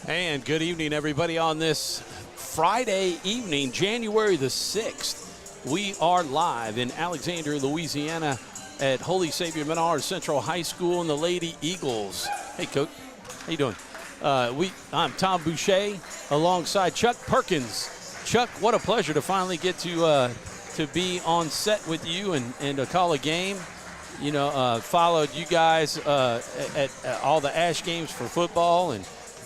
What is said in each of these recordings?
And good evening, everybody, on this Friday evening, January the 6th. We are live in Alexandria, Louisiana at Holy Savior Menard Central High School and the Lady Eagles. Hey, Coach. How you doing? I'm Tom Boucher alongside Chuck Perkins. Chuck, what a pleasure to finally get to be on set with you and to call a game. You know, followed you guys at all the Ash games for football,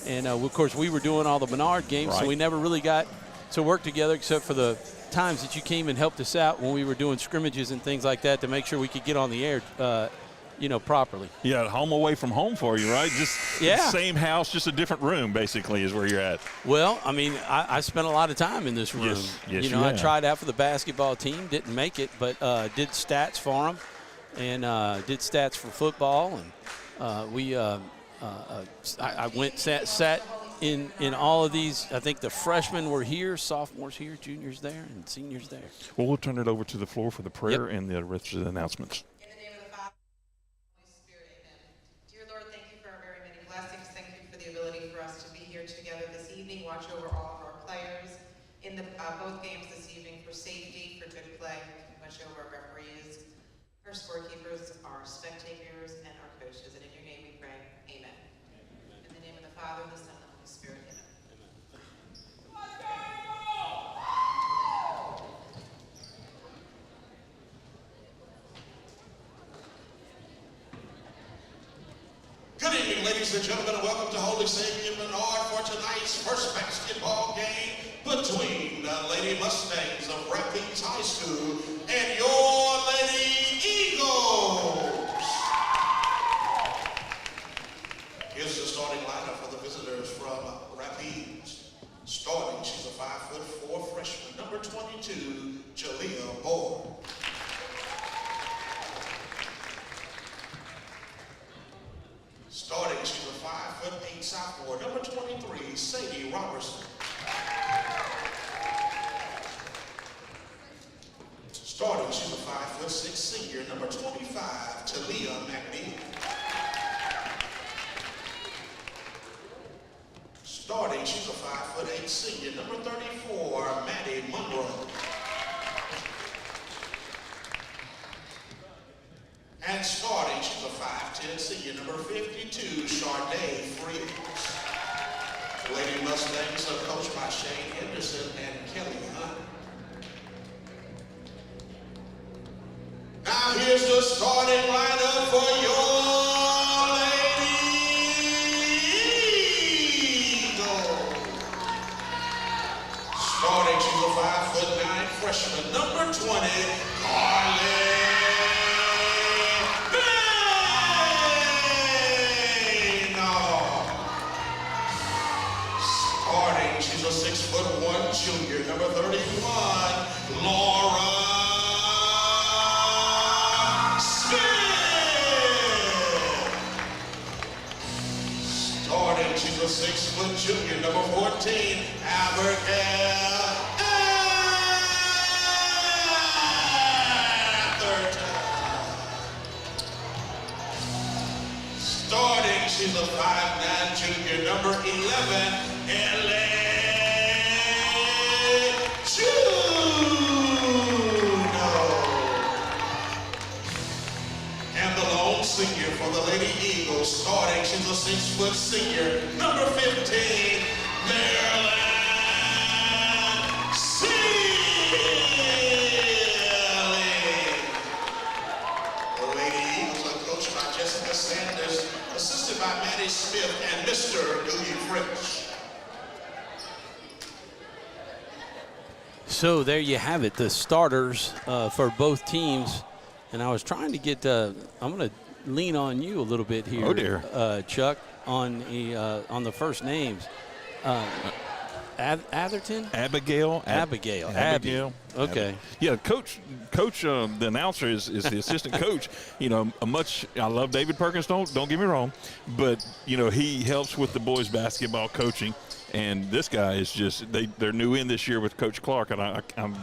and of course we were doing all the Menard games, right. So we never really got to work together except for the times that you came and helped us out when we were doing scrimmages and things like that to make sure we could get on the air. properly. Yeah, home away from home for you, right? Just same house, just a different room, basically, is where you're at. Well, I mean, I spent a lot of time in this room. Yes, I tried out for the basketball team, didn't make it, but did stats for them, and did stats for football, and I went sat in all of these. I think the freshmen were here, sophomores here, juniors there, and seniors there. Well, we'll turn it over to the floor for the prayer and the rest of the announcements. Watch over all of our players in both games this evening for safety, for good play. Watch over our referees, our scorekeepers, our spectators, and our coaches. And in your name we pray, amen. In the name of the Father, the Son, and the Holy Spirit, amen. Good evening, ladies and gentlemen, and welcome to Holy Savior Menard for tonight's first basketball game between the Lady Mustangs of Rapides High School and your Lady Eagles. Here's the starting lineup for the visitors from Rapides. Starting, she's a 5'4" freshman, number 22, Jalea Moore. Starting, she's a 5'8" sophomore, number 23, Sadie Robertson. Starting, she's a 5'6" senior, number 25, Talia McNeil. Starting, she's a 5'8" senior, number 34, Maddie Monroe. And starting, she's a 5'10" senior, number 52, Sharday Frears. The Lady Mustangs are coached by Shane Henderson and Kelly Hunt. Now here's the starting lineup for your Lady Eagles. Starting, she's a 5'9" freshman, number 20, Carly. She's a 6'1" junior, number 31, Laura Smith. Starting, she's a 6' junior, number 14, Abigail Atherton. Starting, she's a 5'9" junior, number 11, Ellen. And the lone senior for the Lady Eagles, starting, she's a 6' senior, number 15, Maryland Sealy. The Lady Eagles are coached by Jessica Sanders, assisted by Maddie Smith and Mr. Dewey French. So there you have it, the starters for both teams. And I was trying to get, I'm going to lean on you a little bit here, oh dear. Chuck, on the first names. Atherton? Abigail. Abigail. Okay. Yeah, Coach, the announcer is the assistant coach. I love David Perkins, don't get me wrong, but, he helps with the boys basketball coaching. And this guy is just, they're new in this year with Coach Clark, and I'm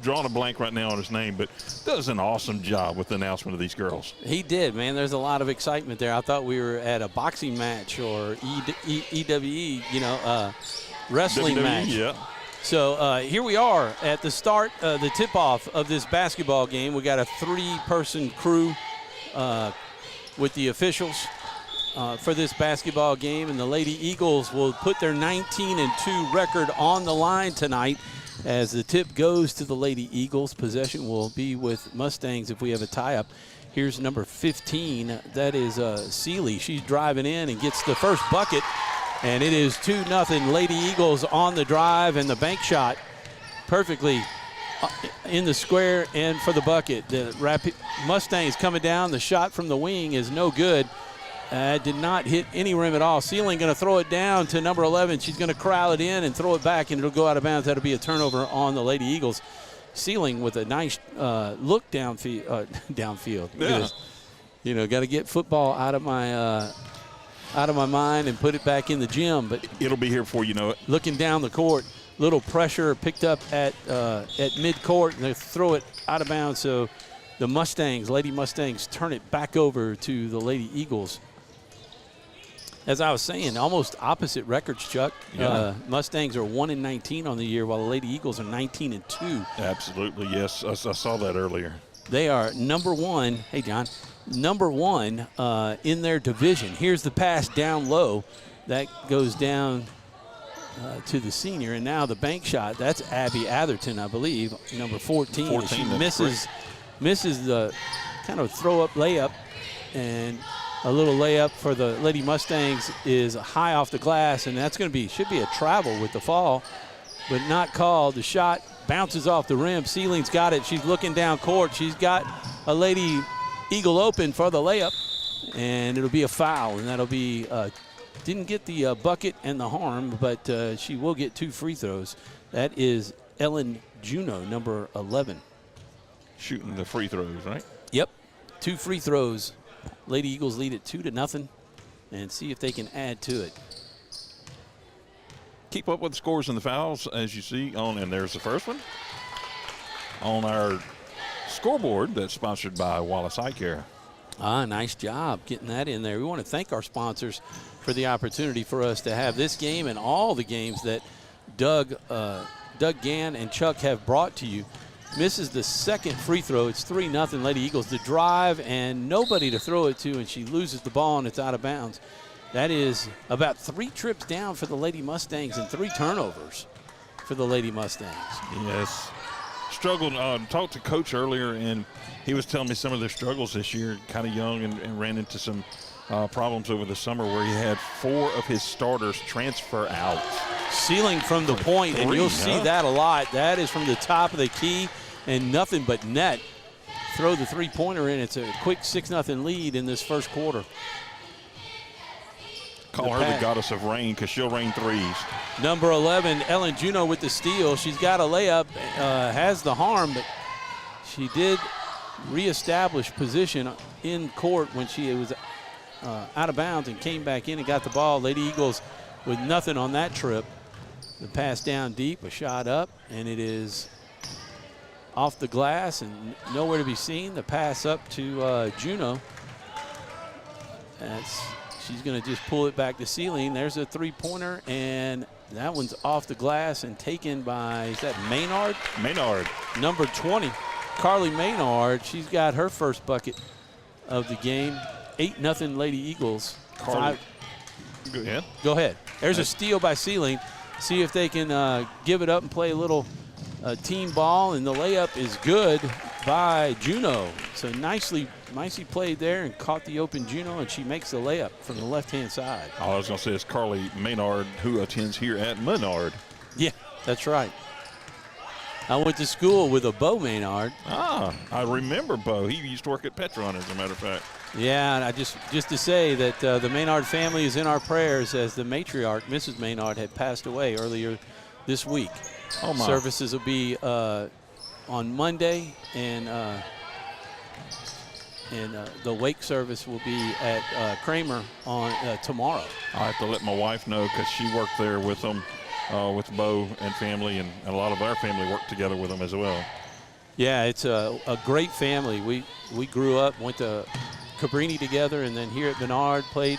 drawing a blank right now on his name, but does an awesome job with the announcement of these girls. He did, man. There's a lot of excitement there. I thought we were at a boxing match or EWE, wrestling WWE, match. Yeah. So here we are at the start, the tip-off of this basketball game. We got a 3-person crew with the officials for this basketball game, and the Lady Eagles will put their 19-2 record on the line tonight as the tip goes to the Lady Eagles. Possession will be with Mustangs if we have a tie-up. Here's number 15. That is Sealy. She's driving in and gets the first bucket, and it is 2-0 Lady Eagles on the drive, and the bank shot perfectly in the square and for the bucket. The Mustangs coming down. The shot from the wing is no good. Did not hit any rim at all. Sealing going to throw it down to number 11. She's going to corral it in and throw it back, and it'll go out of bounds. That'll be a turnover on the Lady Eagles. Sealing with a nice look downfield. Downfield. Yeah. Got to get football out of my mind and put it back in the gym. But it'll be here before you know it. Looking down the court, little pressure picked up at mid-court, and they throw it out of bounds. So the Lady Mustangs, turn it back over to the Lady Eagles. As I was saying, almost opposite records, Chuck. Yeah. Mustangs are 1-19 on the year, while the Lady Eagles are 19-2. Absolutely, yes. I saw that earlier. They are number one. Hey, John. Number one in their division. Here's the pass down low. That goes down to the senior. And now the bank shot. That's Abby Atherton, I believe, number 14. She misses the kind of throw-up layup. And a little layup for the Lady Mustangs is high off the glass. And that's going to should be a travel with the fall, but not called. The shot bounces off the rim. Sealing's got it. She's looking down court. She's got a Lady Eagle open for the layup, and it'll be a foul, and that'll be didn't get the bucket and the harm, but she will get 2 free throws. That is Ellen Juno, number 11. Shooting the free throws, right? Yep, 2 free throws. Lady Eagles lead it 2-0, and see if they can add to it. Keep up with the scores and the fouls as you see and there's the first one on our scoreboard that's sponsored by Wallace Eye Care. Nice job getting that in there. We want to thank our sponsors for the opportunity for us to have this game and all the games that Doug Gann and Chuck have brought to you. Misses the second free throw. It's 3-0 Lady Eagles. The drive and nobody to throw it to, and she loses the ball and it's out of bounds. That is about 3 trips down for the Lady Mustangs and 3 turnovers for the Lady Mustangs. Yes. Struggled. Talked to Coach earlier, and he was telling me some of their struggles this year. Kind of young and ran into some problems over the summer where he had 4 of his starters transfer out. Sealing from the point, and you'll see that a lot. That is from the top of the key and nothing but net. Throw the three-pointer in. It's a quick 6-0 lead in this first quarter. Call her the goddess of rain because she'll rain threes. Number 11, Ellen Juno with the steal. She's got a layup, has the harm, but she did reestablish position in court when she was out of bounds and came back in and got the ball. Lady Eagles with nothing on that trip. The pass down deep, a shot up, and it is off the glass and nowhere to be seen. The pass up to Juno. She's going to just pull it back to Sealing. There's a three-pointer, and that one's off the glass and taken by, is that Menard? Menard. Number 20, Carly Menard. She's got her first bucket of the game. 8-0 Lady Eagles. Carly. Go ahead. Go ahead. There's a steal by Sealing. See if they can give it up and play a little team ball, and the layup is good by Juno. So nicely played there and caught the open Juno, and she makes the layup from the left-hand side. I was going to say it's Carly Menard, who attends here at Menard. Yeah, that's right. I went to school with a Bo Menard. I remember Bo. He used to work at Petron, as a matter of fact. Yeah, and I just to say that the Menard family is in our prayers, as the matriarch, Mrs. Menard, had passed away earlier this week. Oh, my. Services will be on Monday, and the wake service will be at Kramer on tomorrow. I have to let my wife know because she worked there with them, with Bo and family, and a lot of our family worked together with them as well. Yeah, it's a great family. We grew up, went to Cabrini together, and then here at Menard played.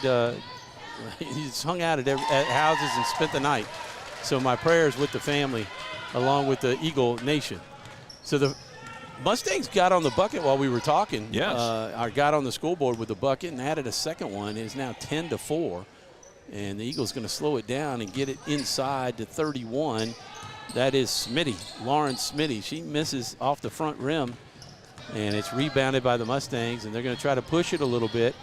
He's hung out at houses and spent the night. So my prayers with the family, along with the Eagle Nation. So the Mustangs got on the bucket while we were talking. Yes. I got on the scoreboard with the bucket and added a second one. It is now 10-4. And the Eagles going to slow it down and get it inside to 31. That is Smitty, Lauren Smitty. She misses off the front rim, and it's rebounded by the Mustangs, and they're going to try to push it a little bit.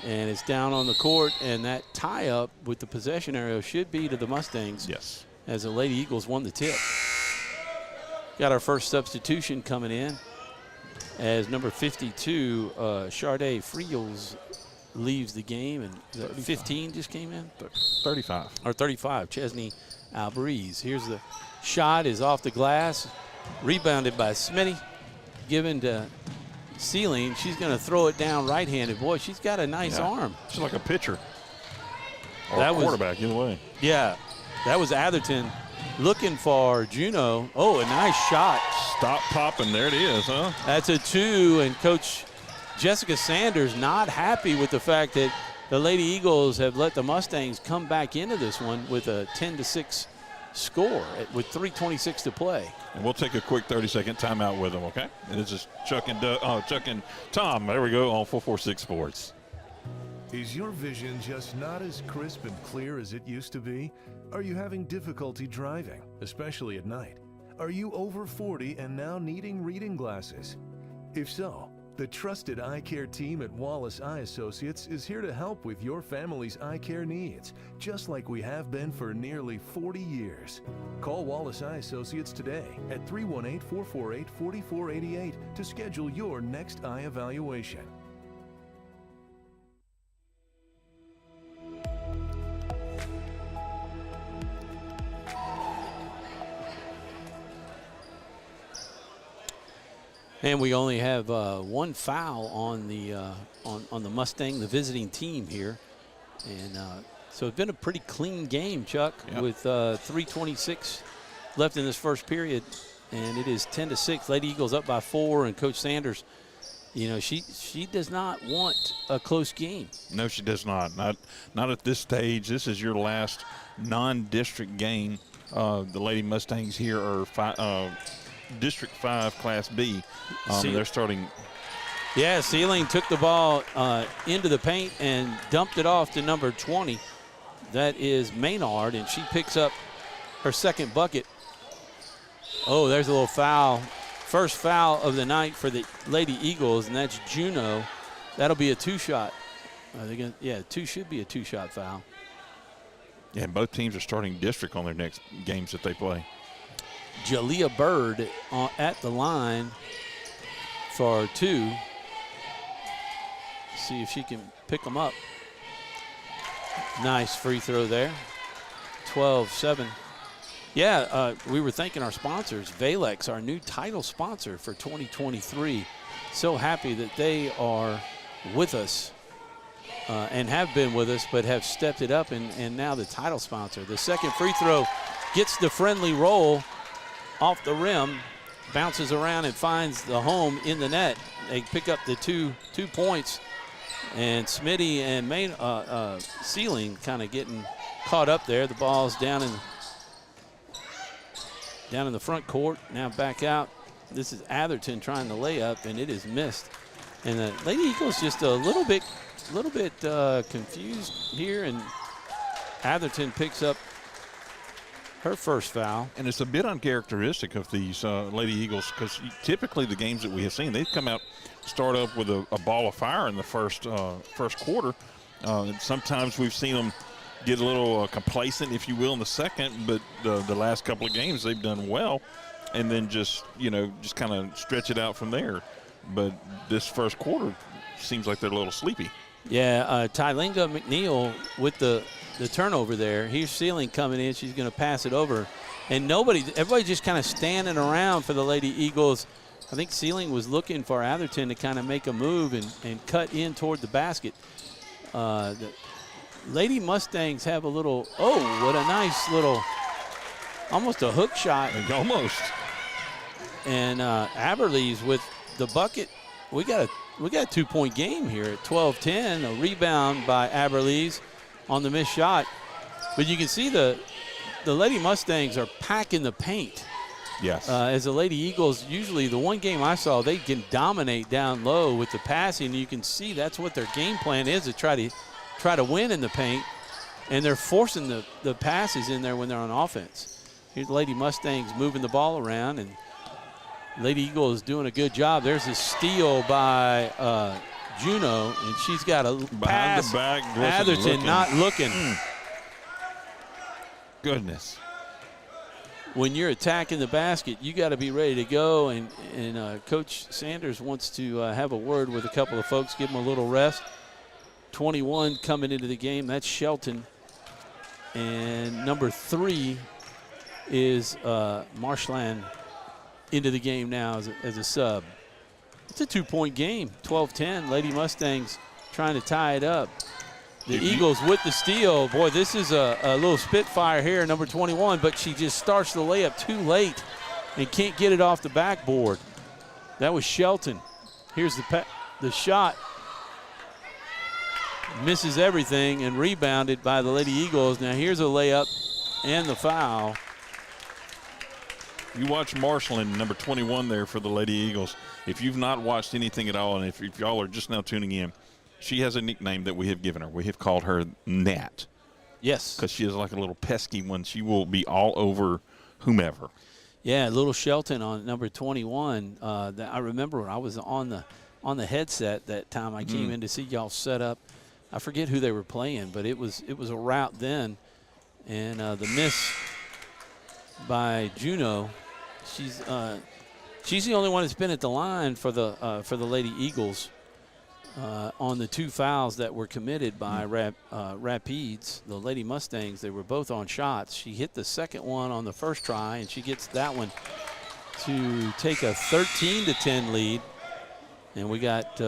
And it's down on the court, and that tie-up with the possession area should be to the Mustangs. Yes. As the Lady Eagles won the tip. got our first substitution coming in as number 52, Sharday Friels, leaves the game, and 15 just came in? 35. Or 35, Chesney Alvarez. Here's the shot, is off the glass, rebounded by Smitty, given to Sealing. She's going to throw it down right-handed. Boy, she's got a nice arm. She's like a pitcher or That a was- quarterback, either way. Yeah, that was Atherton looking for Juneau. Oh, a nice shot. Stop popping. There it is, huh? That's a 2, and Coach Jessica Sanders not happy with the fact that the Lady Eagles have let the Mustangs come back into this one with a 10-6 score with 3:26 to play. And we'll take a quick 30-second timeout with them, okay? And this is Chuck and Tom. There we go on 446 Sports. Is your vision just not as crisp and clear as it used to be? Are you having difficulty driving, especially at night? Are you over 40 and now needing reading glasses? If so, the trusted eye care team at Wallace Eye Associates is here to help with your family's eye care needs, just like we have been for nearly 40 years. Call Wallace Eye Associates today at 318-448-4488 to schedule your next eye evaluation. And we only have one foul on the on the Mustang, the visiting team here, and so it's been a pretty clean game, Chuck, with 3:26 left in this first period, and it is 10-6. Lady Eagles up by 4, and Coach Sanders, you know, she does not want a close game. No, she does not. Not at this stage. This is your last non-district game. The Lady Mustangs here are District 5 Class B. They're starting. Yeah, Sealing took the ball into the paint and dumped it off to number 20. That is Menard, and she picks up her second bucket. Oh, there's a little foul. First foul of the night for the Lady Eagles, and that's Juneau. That'll be a 2-shot. Two should be a 2-shot foul. Yeah, and both teams are starting district on their next games that they play. Jalea Bird at the line for 2. See if she can pick them up. Nice free throw there. 12-7. Yeah, we were thanking our sponsors. Valex, our new title sponsor for 2023. So happy that they are with us and have been with us, but have stepped it up and now the title sponsor. The second free throw gets the friendly roll off the rim, bounces around and finds the home in the net. They pick up the two points, and Smitty and Sealing kind of getting caught up there. The ball's down in the front court. Now back out. This is Atherton trying to lay up, and it is missed. And the Lady Eagles just a little bit confused here, and Atherton picks up her first foul. And it's a bit uncharacteristic of these Lady Eagles, because typically the games that we have seen, they come out, start up with a ball of fire in the first quarter. And sometimes we've seen them get a little complacent, if you will, in the second, but the last couple of games they've done well, and then just kind of stretch it out from there. But this first quarter seems like they're a little sleepy. Yeah, Tylinga McNeil with the turnover there. Here's Sealing coming in. She's going to pass it over. And everybody just kind of standing around for the Lady Eagles. I think Sealing was looking for Atherton to kind of make a move and cut in toward the basket. The Lady Mustangs have a little, what a nice little, almost a hook shot. Almost. And Aberlees with the bucket. We got a 2-point game here at 12-10. A rebound by Aberlees on the missed shot. But you can see the Lady Mustangs are packing the paint. Yes. As the Lady Eagles, usually the one game I saw, they can dominate down low with the passing. You can see that's what their game plan is, to try to win in the paint. And they're forcing the passes in there when they're on offense. Here's the Lady Mustangs moving the ball around, and Lady Eagle is doing a good job. There's a steal by Juneau, and she's got a pass. The back, Atherton not looking. Goodness. when you're attacking the basket, you got to be ready to go. And Coach Sanders wants to have a word with a couple of folks, give them a little rest. 21 coming into the game. That's Shelton. And number 3 is Marshland into the game now as a sub. It's a 2-point game, 12-10. Lady Mustangs trying to tie it up. The Eagles with the steal. Boy, this is a little spitfire here, number 21, but she just starts the layup too late and can't get it off the backboard. That was Shelton. Here's the shot. Misses everything and rebounded by the Lady Eagles. Now here's a layup and the foul. You watch Marshland, number 21 there for the Lady Eagles. If you've not watched anything at all, and if y'all are just now tuning in, she has a nickname that we have given her. We have called her Nat. Yes. Because she is like a little pesky one. She will be all over whomever. Yeah, little Shelton on number 21. That I remember when I was on the headset that time. I came in to see y'all set up. I forget who they were playing, but it was a route then. And the miss by Juno. She's the only one that's been at the line for the Lady Eagles on the 2 fouls that were committed by Rapides. The Lady Mustangs, they were both on shots. She hit the second one on the first try, and she gets that one to take a 13-10 lead. And we got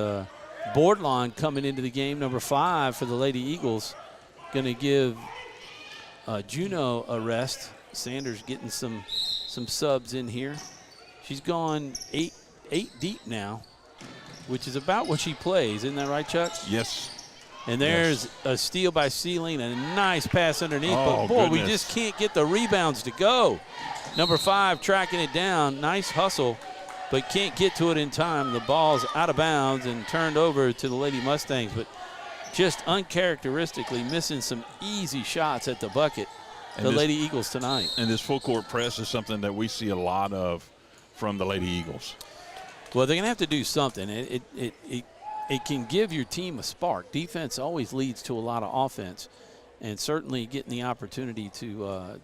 Boardlawn coming into the game, number 5 for the Lady Eagles. Going to give Juno a rest. Sanders getting some subs in here. She's gone eight deep now, which is about what she plays. Isn't that right, Chuck? Yes. And there's a steal by Sealing and a nice pass underneath. Oh, but, boy, goodness. we just can't get the rebounds to go. Number 5 tracking it down. Nice hustle, but can't get to it in time. The ball's out of bounds and turned over to the Lady Mustangs, but just uncharacteristically missing some easy shots at the bucket. The Lady Eagles tonight. And this full court press is something that we see a lot of from the Lady Eagles. Well, they're going to have to do something. It can give your team a spark. Defense always leads to a lot of offense, and certainly getting the opportunity to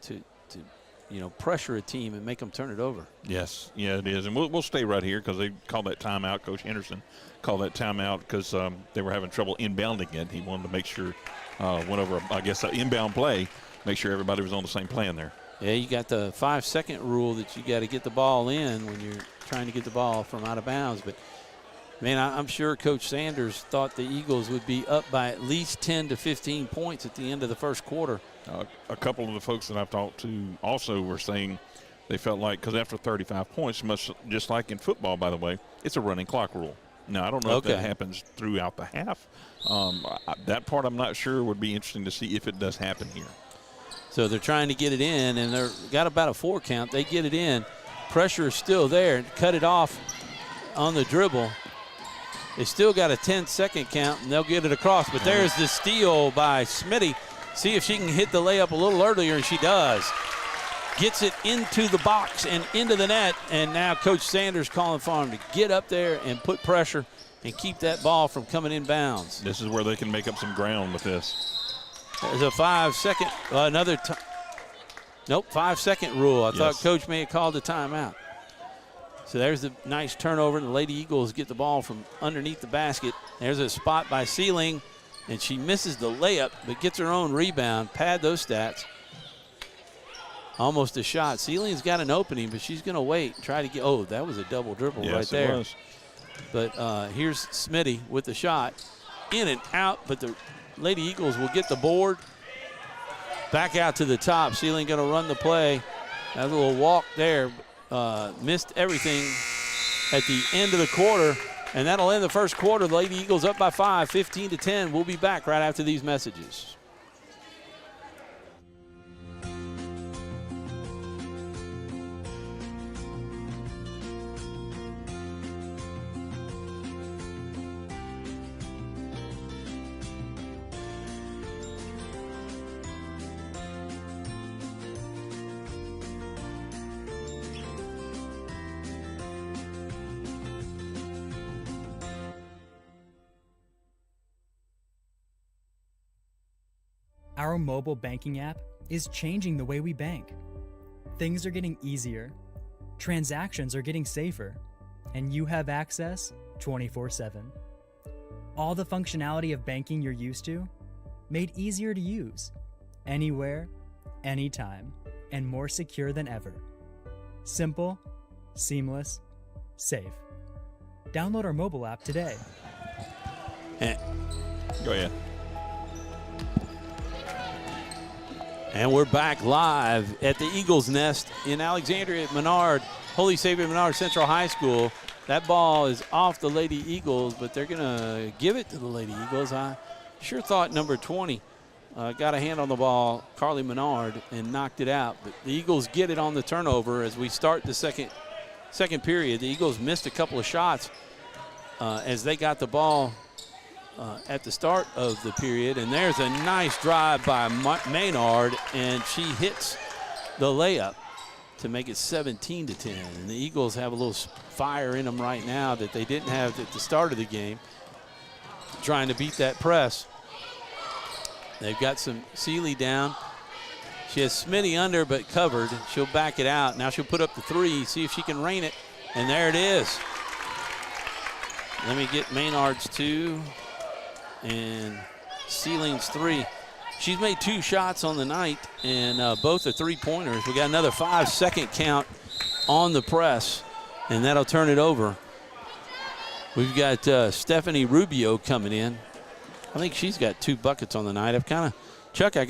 pressure a team and make them turn it over. Yes, yeah, it is. And we'll stay right here because they called that timeout. Coach Henderson called that timeout because they were having trouble inbounding it. He wanted to make sure went over, I guess, an inbound play, make sure everybody was on the same plan there. Yeah, you got the 5-second rule that you got to get the ball in when you're trying to get the ball from out of bounds. But, man, I'm sure Coach Sanders thought the Eagles would be up by at least 10 to 15 points at the end of the first quarter. A couple of the folks that I've talked to also were saying they felt like, because after 35 points, much just like in football, by the way, it's a running clock rule. Now, I don't know if that happens throughout the half. That part I'm not sure. Would be interesting to see if it does happen here. So they're trying to get it in, and they've got about a 4 count. They get it in. Pressure is still there. Cut it off on the dribble. They still got a 10-second count, and they'll get it across. But there's the steal by Smitty. See if she can hit the layup a little earlier, and she does. Gets it into the box and into the net, and now Coach Sanders calling for him to get up there and put pressure and keep that ball from coming in bounds. This is where they can make up some ground with this. There's a 5-second, 5-second rule. I thought Coach may have called a timeout. So there's the nice turnover, and the Lady Eagles get the ball from underneath the basket. There's a spot by Sealing, and she misses the layup, but gets her own rebound. Pad those stats. Almost a shot. Sealing's got an opening, but she's going to wait and try to get – oh, that was a double dribble right there. It was. But here's Smitty with the shot. In and out, but the Lady Eagles will get the board. Back out to the top. Sealing going to run the play. That little walk there. Missed everything at the end of the quarter. And that'll end the first quarter. The Lady Eagles up by 5, 15-10. We'll be back right after these messages. Our mobile banking app is changing the way we bank. Things are getting easier, transactions are getting safer, and you have access 24/7. All the functionality of banking you're used to, made easier to use, anywhere, anytime, and more secure than ever. Simple, seamless, safe. Download our mobile app today. Go ahead. And we're back live at the Eagles Nest in Alexandria at Menard, Holy Savior Menard Central High School. That ball is off the Lady Eagles, but they're going to give it to the Lady Eagles. I sure thought number 20 got a hand on the ball, Carly Menard, and knocked it out. But the Eagles get it on the turnover as we start the second period. The Eagles missed a couple of shots as they got the ball at the start of the period. And there's a nice drive by Menard, and she hits the layup to make it 17-10. And the Eagles have a little fire in them right now that they didn't have at the start of the game, trying to beat that press. They've got some Seeley down. She has Smitty under but covered. She'll back it out. Now she'll put up the three, see if she can rain it. And there it is. Let me get Maynard's two and Seeling's three. She's made 2 shots on the night, and both are three-pointers. We got another 5-second count on the press, and that'll turn it over. We've got Stephanie Rubio coming in. I think she's got 2 buckets on the night. Chuck, I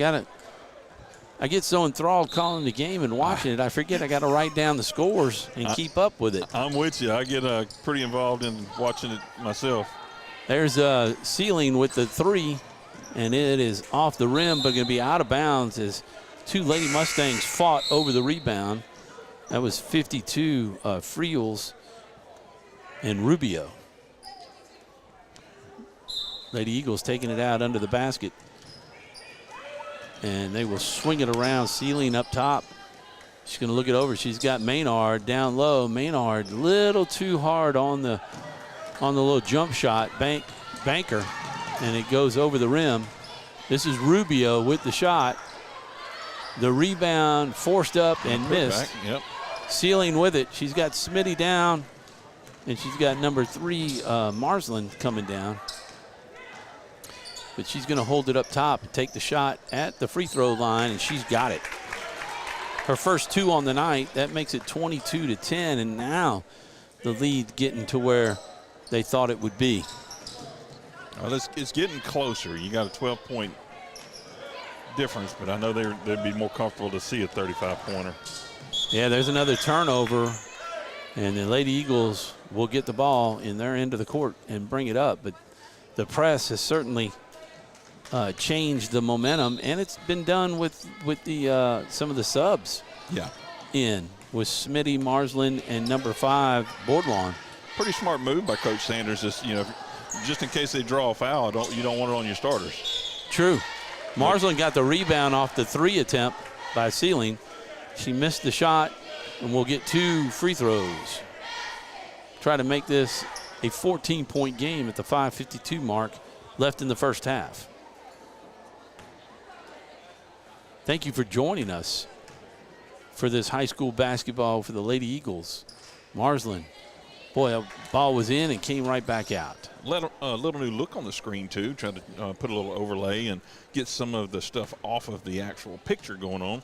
get so enthralled calling the game and watching it, I forget I got to write down the scores and keep up with it. I'm with you. I get pretty involved in watching it myself. There's Sealing with the three, and it is off the rim, but going to be out of bounds as 2 Lady Mustangs fought over the rebound. That was 52 Friels and Rubio. Lady Eagles taking it out under the basket. And they will swing it around. Sealing up top. She's going to look it over. She's got Menard down low. Menard a little too hard on the little jump shot banker, and it goes over the rim. This is Rubio with the shot. The rebound forced up and missed. Yep. Sealing with it. She's got Smitty down, and she's got number 3 Marsland coming down. But she's going to hold it up top and take the shot at the free throw line, and she's got it. Her first 2 on the night. That makes it 22-10, and now the lead getting to where they thought it would be. Well, it's getting closer. You got a 12-point difference, but I know they'd be more comfortable to see a 35-pointer. Yeah, there's another turnover, and the Lady Eagles will get the ball in their end of the court and bring it up. But the press has certainly changed the momentum, and it's been done with the some of the subs. Yeah. In with Smitty, Marsland, and number 5 Boardlawn. Pretty smart move by Coach Sanders. Just in case they draw a foul, you don't want it on your starters. True. Marsland got the rebound off the 3 attempt by Sealing. She missed the shot, and we'll get 2 free throws. Try to make this a 14-point game at the 5:52 mark left in the first half. Thank you for joining us for this high school basketball for the Lady Eagles. Marsland, boy, that ball was in and came right back out. A little new look on the screen, too. Trying to put a little overlay and get some of the stuff off of the actual picture going on.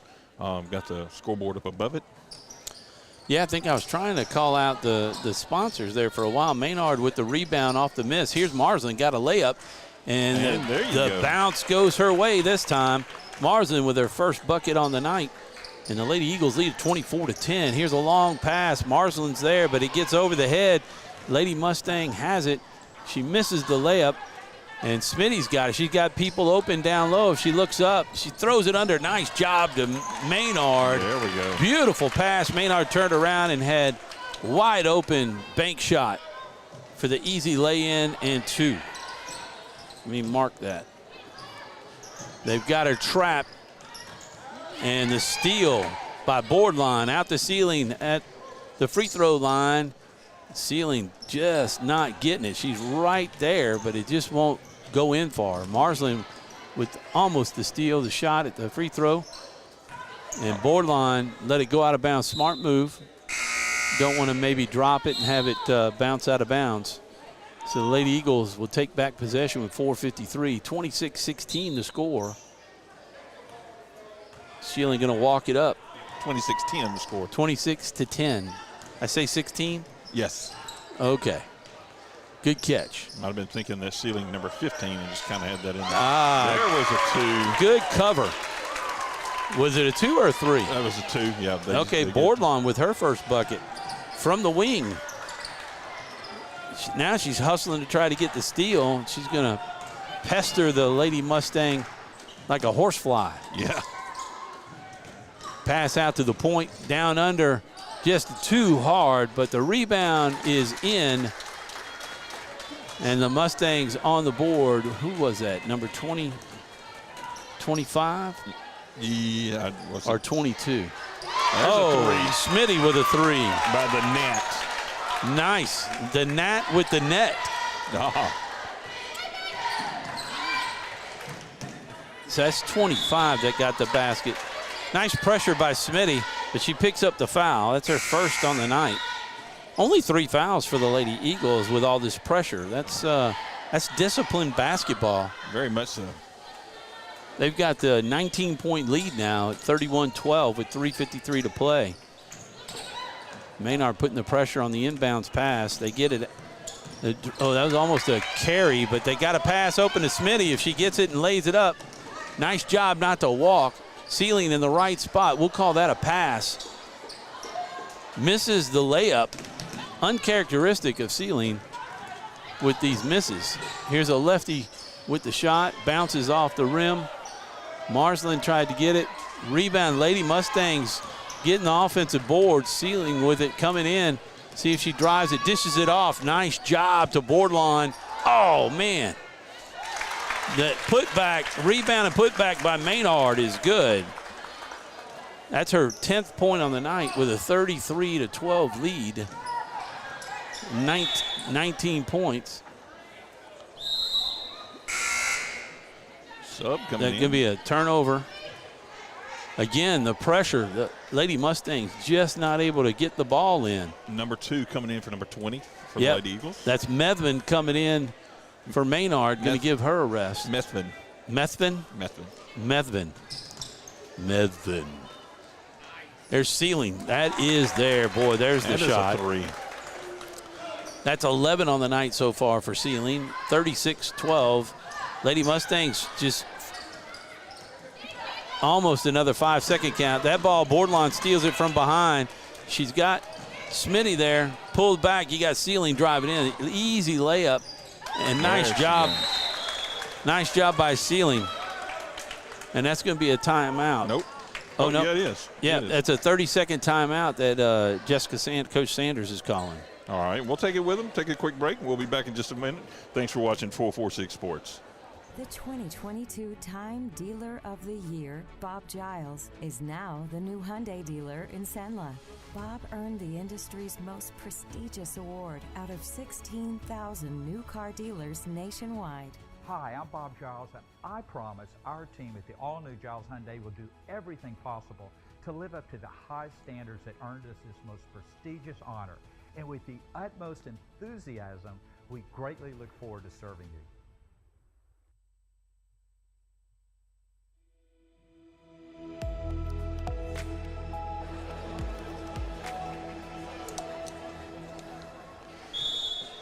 Got the scoreboard up above it. Yeah, I think I was trying to call out the sponsors there for a while. Menard with the rebound off the miss. Here's Marsland, got a layup, and the bounce goes her way this time. Marsland with her first bucket on the night, and the Lady Eagles lead 24-10. Here's a long pass. Marsland's there, but it gets over the head. Lady Mustang has it. She misses the layup, and Smitty's got it. She's got people open down low. If she looks up, she throws it under. Nice job to Menard. There we go. Beautiful pass. Menard turned around and had wide open bank shot for the easy lay-in and 2. Let me mark that. They've got her trapped, and the steal by Boardlawn out the Sealing at the free throw line. Sealing just not getting it. She's right there, but it just won't go in for her. Marsland with almost the steal, the shot at the free throw. And Bordelon let it go out of bounds. Smart move. Don't want to maybe drop it and have it bounce out of bounds. So the Lady Eagles will take back possession with 4:53. 26-16 the score. Sealing going to walk it up. 26-10 the score. 26-10. I say 16? Yes. Okay. Good catch. Might have been thinking that ceiling number 15 and just kind of had that in there. Ah. There was a 2. Good cover. Was it a 2 or a 3? That was a 2, yeah. Okay, Bordelon with her first bucket from the wing. Now she's hustling to try to get the steal. She's going to pester the Lady Mustang like a horsefly. Yeah. Pass out to the point, down under, just too hard, but the rebound is in. And the Mustangs on the board. Who was that? Number 20, 25? Yeah. Or 22. There's Oh, Smitty with a 3. by the net. Nice. The Nat with the net. Oh. So that's 25 that got the basket. Nice pressure by Smitty, but she picks up the foul. That's her first on the night. Only 3 fouls for the Lady Eagles with all this pressure. That's disciplined basketball. Very much so. They've got the 19-point lead now at 31-12 with 3:53 to play. Menard putting the pressure on the inbounds pass. They get it. Oh, that was almost a carry, but they got a pass open to Smitty. If she gets it and lays it up, nice job not to walk. Sealing in the right spot. We'll call that a pass. Misses the layup. Uncharacteristic of Sealing with these misses. Here's a lefty with the shot. Bounces off the rim. Marsland tried to get it. Rebound. Lady Mustangs getting the offensive board. Sealing with it coming in. See if she drives it. Dishes it off. Nice job to Bordelon. Oh, man. The putback, rebound and putback by Menard is good. That's her 10th point on the night with a 33-12 lead. 19 points. Sub coming in. That could be a turnover. Again, the pressure. The Lady Mustangs just not able to get the ball in. Number 2 coming in for number 20 for the Lady Eagles. That's Methvin coming in for Menard. Going to give her a rest. Methvin. Methvin? Methvin. Methvin. There's Sealing. That is there. Boy, there's the shot. Is a 3. That's 11 on the night so far for Sealing. 36-12. Lady Mustangs just almost another 5-second count. That ball, Bordelon steals it from behind. She's got Smitty there. Pulled back. You got Sealing driving in. Easy layup. And nice job. Nice job by Sealing. And that's going to be a timeout. Nope. Oh, no. Yeah, it is. Yeah, it is. that's a 30-second timeout that Coach Sanders is calling. All right, we'll take it with them. Take a quick break. We'll be back in just a minute. Thanks for watching 446 Sports. The 2022 Time Dealer of the Year, Bob Giles, is now the new Hyundai dealer in Senla. Bob earned the industry's most prestigious award out of 16,000 new car dealers nationwide. Hi, I'm Bob Giles, and I promise our team at the all-new Giles Hyundai will do everything possible to live up to the high standards that earned us this most prestigious honor. And with the utmost enthusiasm, we greatly look forward to serving you.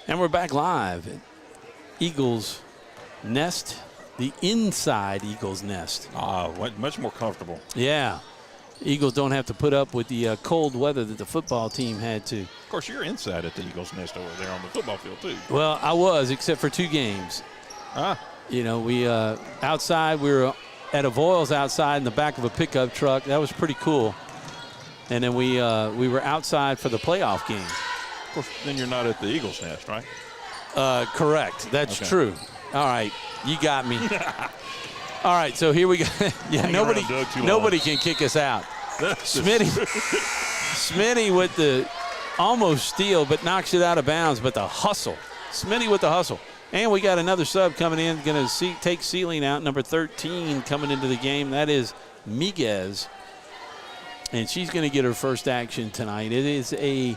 And we're back live at Eagles Nest, the inside Eagles Nest. Much more comfortable. Yeah. Eagles don't have to put up with the cold weather that the football team had to. Of course, you're inside at the Eagles Nest over there on the football field, too. Well, I was, except for 2 games. You know, we outside, we were at Avoyles outside in the back of a pickup truck. That was pretty cool. And then we were outside for the playoff game. Of course, then you're not at the Eagles Nest, right? Correct. That's true. All right. You got me. All right, so here we go. Yeah, nobody can kick us out. Smitty with the almost steal, but knocks it out of bounds. But the hustle. Smitty with the hustle. And we got another sub coming in, going to take Sealing out, number 13 coming into the game. That is Miguez. and she's going to get her first action tonight. It is a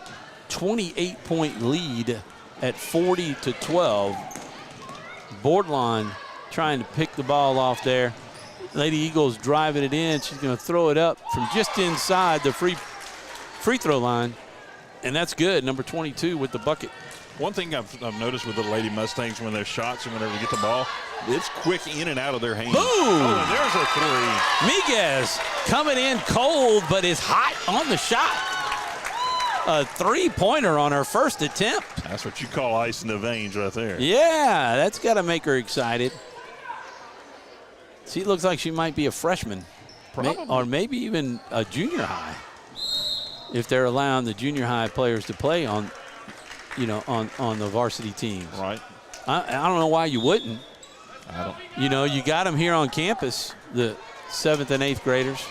28-point lead at 40-12. Bordelon trying to pick the ball off there. Lady Eagles driving it in. She's going to throw it up from just inside the free throw line, and that's good. Number 22 with the bucket. One thing I've noticed with the Lady Mustangs when their shots and whenever they get the ball, it's quick in and out of their hands. Boom! Oh, and there's a three. Miguez coming in cold, but is hot on the shot. A three-pointer on her first attempt. That's what you call ice in the veins right there. Yeah, that's got to make her excited. She looks like she might be a freshman. Probably. Or maybe even a junior high, if they're allowing the junior high players to play on, on the varsity teams. Right. I don't know why you wouldn't. I don't. You got them here on campus, the 7th and 8th graders.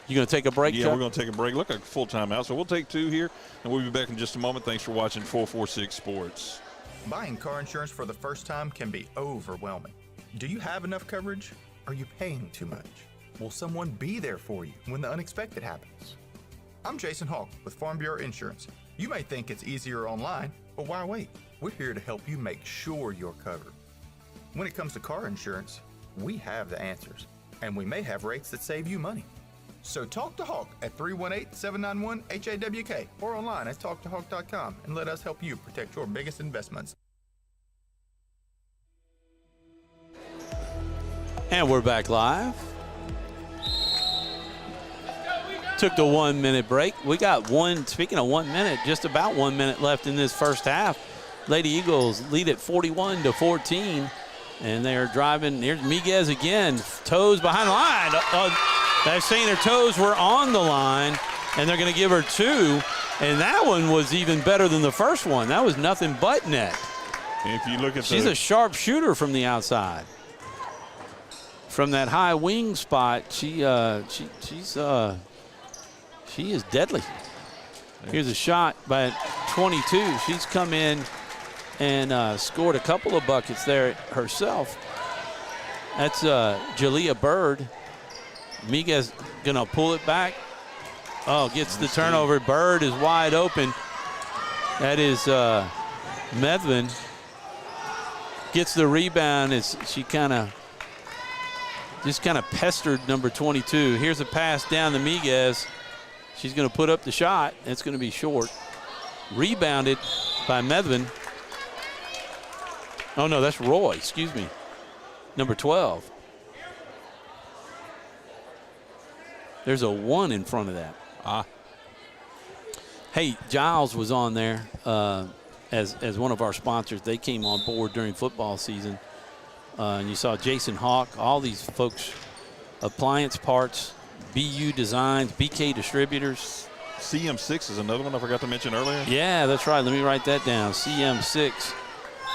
You going to take a break, Yeah, Chuck? we're going to take a break. Look like a full timeout. So we'll take 2 here, and we'll be back in just a moment. Thanks for watching 446 Sports. Buying car insurance for the first time can be overwhelming. Do you have enough coverage? Are you paying too much? Will someone be there for you when the unexpected happens? I'm Jason Hawk with Farm Bureau Insurance. You may think it's easier online, but why wait? We're here to help you make sure you're covered. When it comes to car insurance, we have the answers, and we may have rates that save you money. So talk to Hawk at 318-791-HAWK or online at talktohawk.com and let us help you protect your biggest investments. And we're back live. Took the 1 minute break. We got speaking of 1 minute, just about 1 minute left in this first half. Lady Eagles lead at 41-14, and they're driving. Here's Miguez again, toes behind the line. They're saying their toes were on the line, and they're going to give her 2. And that one was even better than the first one. That was nothing but net. If you look at She's a sharp shooter from the outside. From that high wing spot, she is deadly. Here's a shot by 22. She's come in and scored a couple of buckets there herself. That's Jalea Bird. Miguez gonna pull it back. Oh, gets the turnover. Bird is wide open. That is Medvin. Gets the rebound as she kind of pestered number 22. Here's a pass down to Miguez. She's going to put up the shot. It's going to be short. Rebounded by Medvin. Oh, no, that's Roy. Excuse me. Number 12. There's a 1 in front of that. Hey, Giles was on there as one of our sponsors. They came on board during football season. And you saw Jason Hawk, all these folks, Appliance Parts, BU Designs, BK Distributors. CM6 is another one I forgot to mention earlier. Yeah, that's right. Let me write that down. CM6.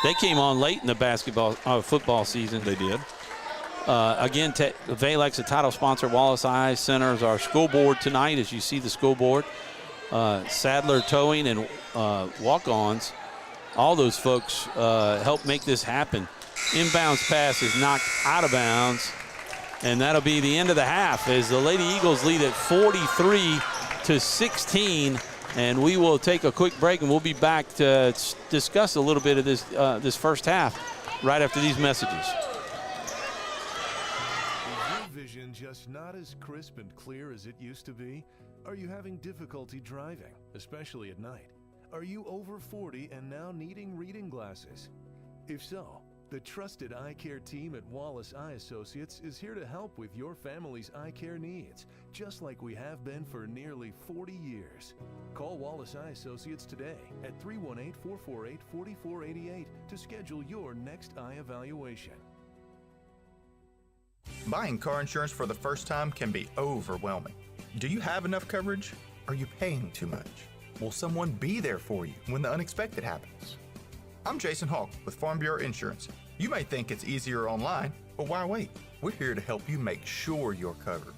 They came on late in the football season. They did. Again, Valex, a title sponsor. Wallace Eye Center is our school board tonight, as you see the school board. Sadler Towing and Walk-Ons. All those folks help make this happen. Inbounds pass is knocked out of bounds. And that'll be the end of the half as the Lady Eagles lead at 43-16. And we will take a quick break, and we'll be back to discuss a little bit of this first half right after these messages. Is your vision just not as crisp and clear as it used to be? Are you having difficulty driving, especially at night? Are you over 40 and now needing reading glasses? If so, the trusted eye care team at Wallace Eye Associates is here to help with your family's eye care needs, just like we have been for nearly 40 years. Call Wallace Eye Associates today at 318-448-4488 to schedule your next eye evaluation. Buying car insurance for the first time can be overwhelming. Do you have enough coverage? Are you paying too much? Will someone be there for you when the unexpected happens? I'm Jason Hawk with Farm Bureau Insurance. You may think it's easier online, but why wait? We're here to help you make sure you're covered.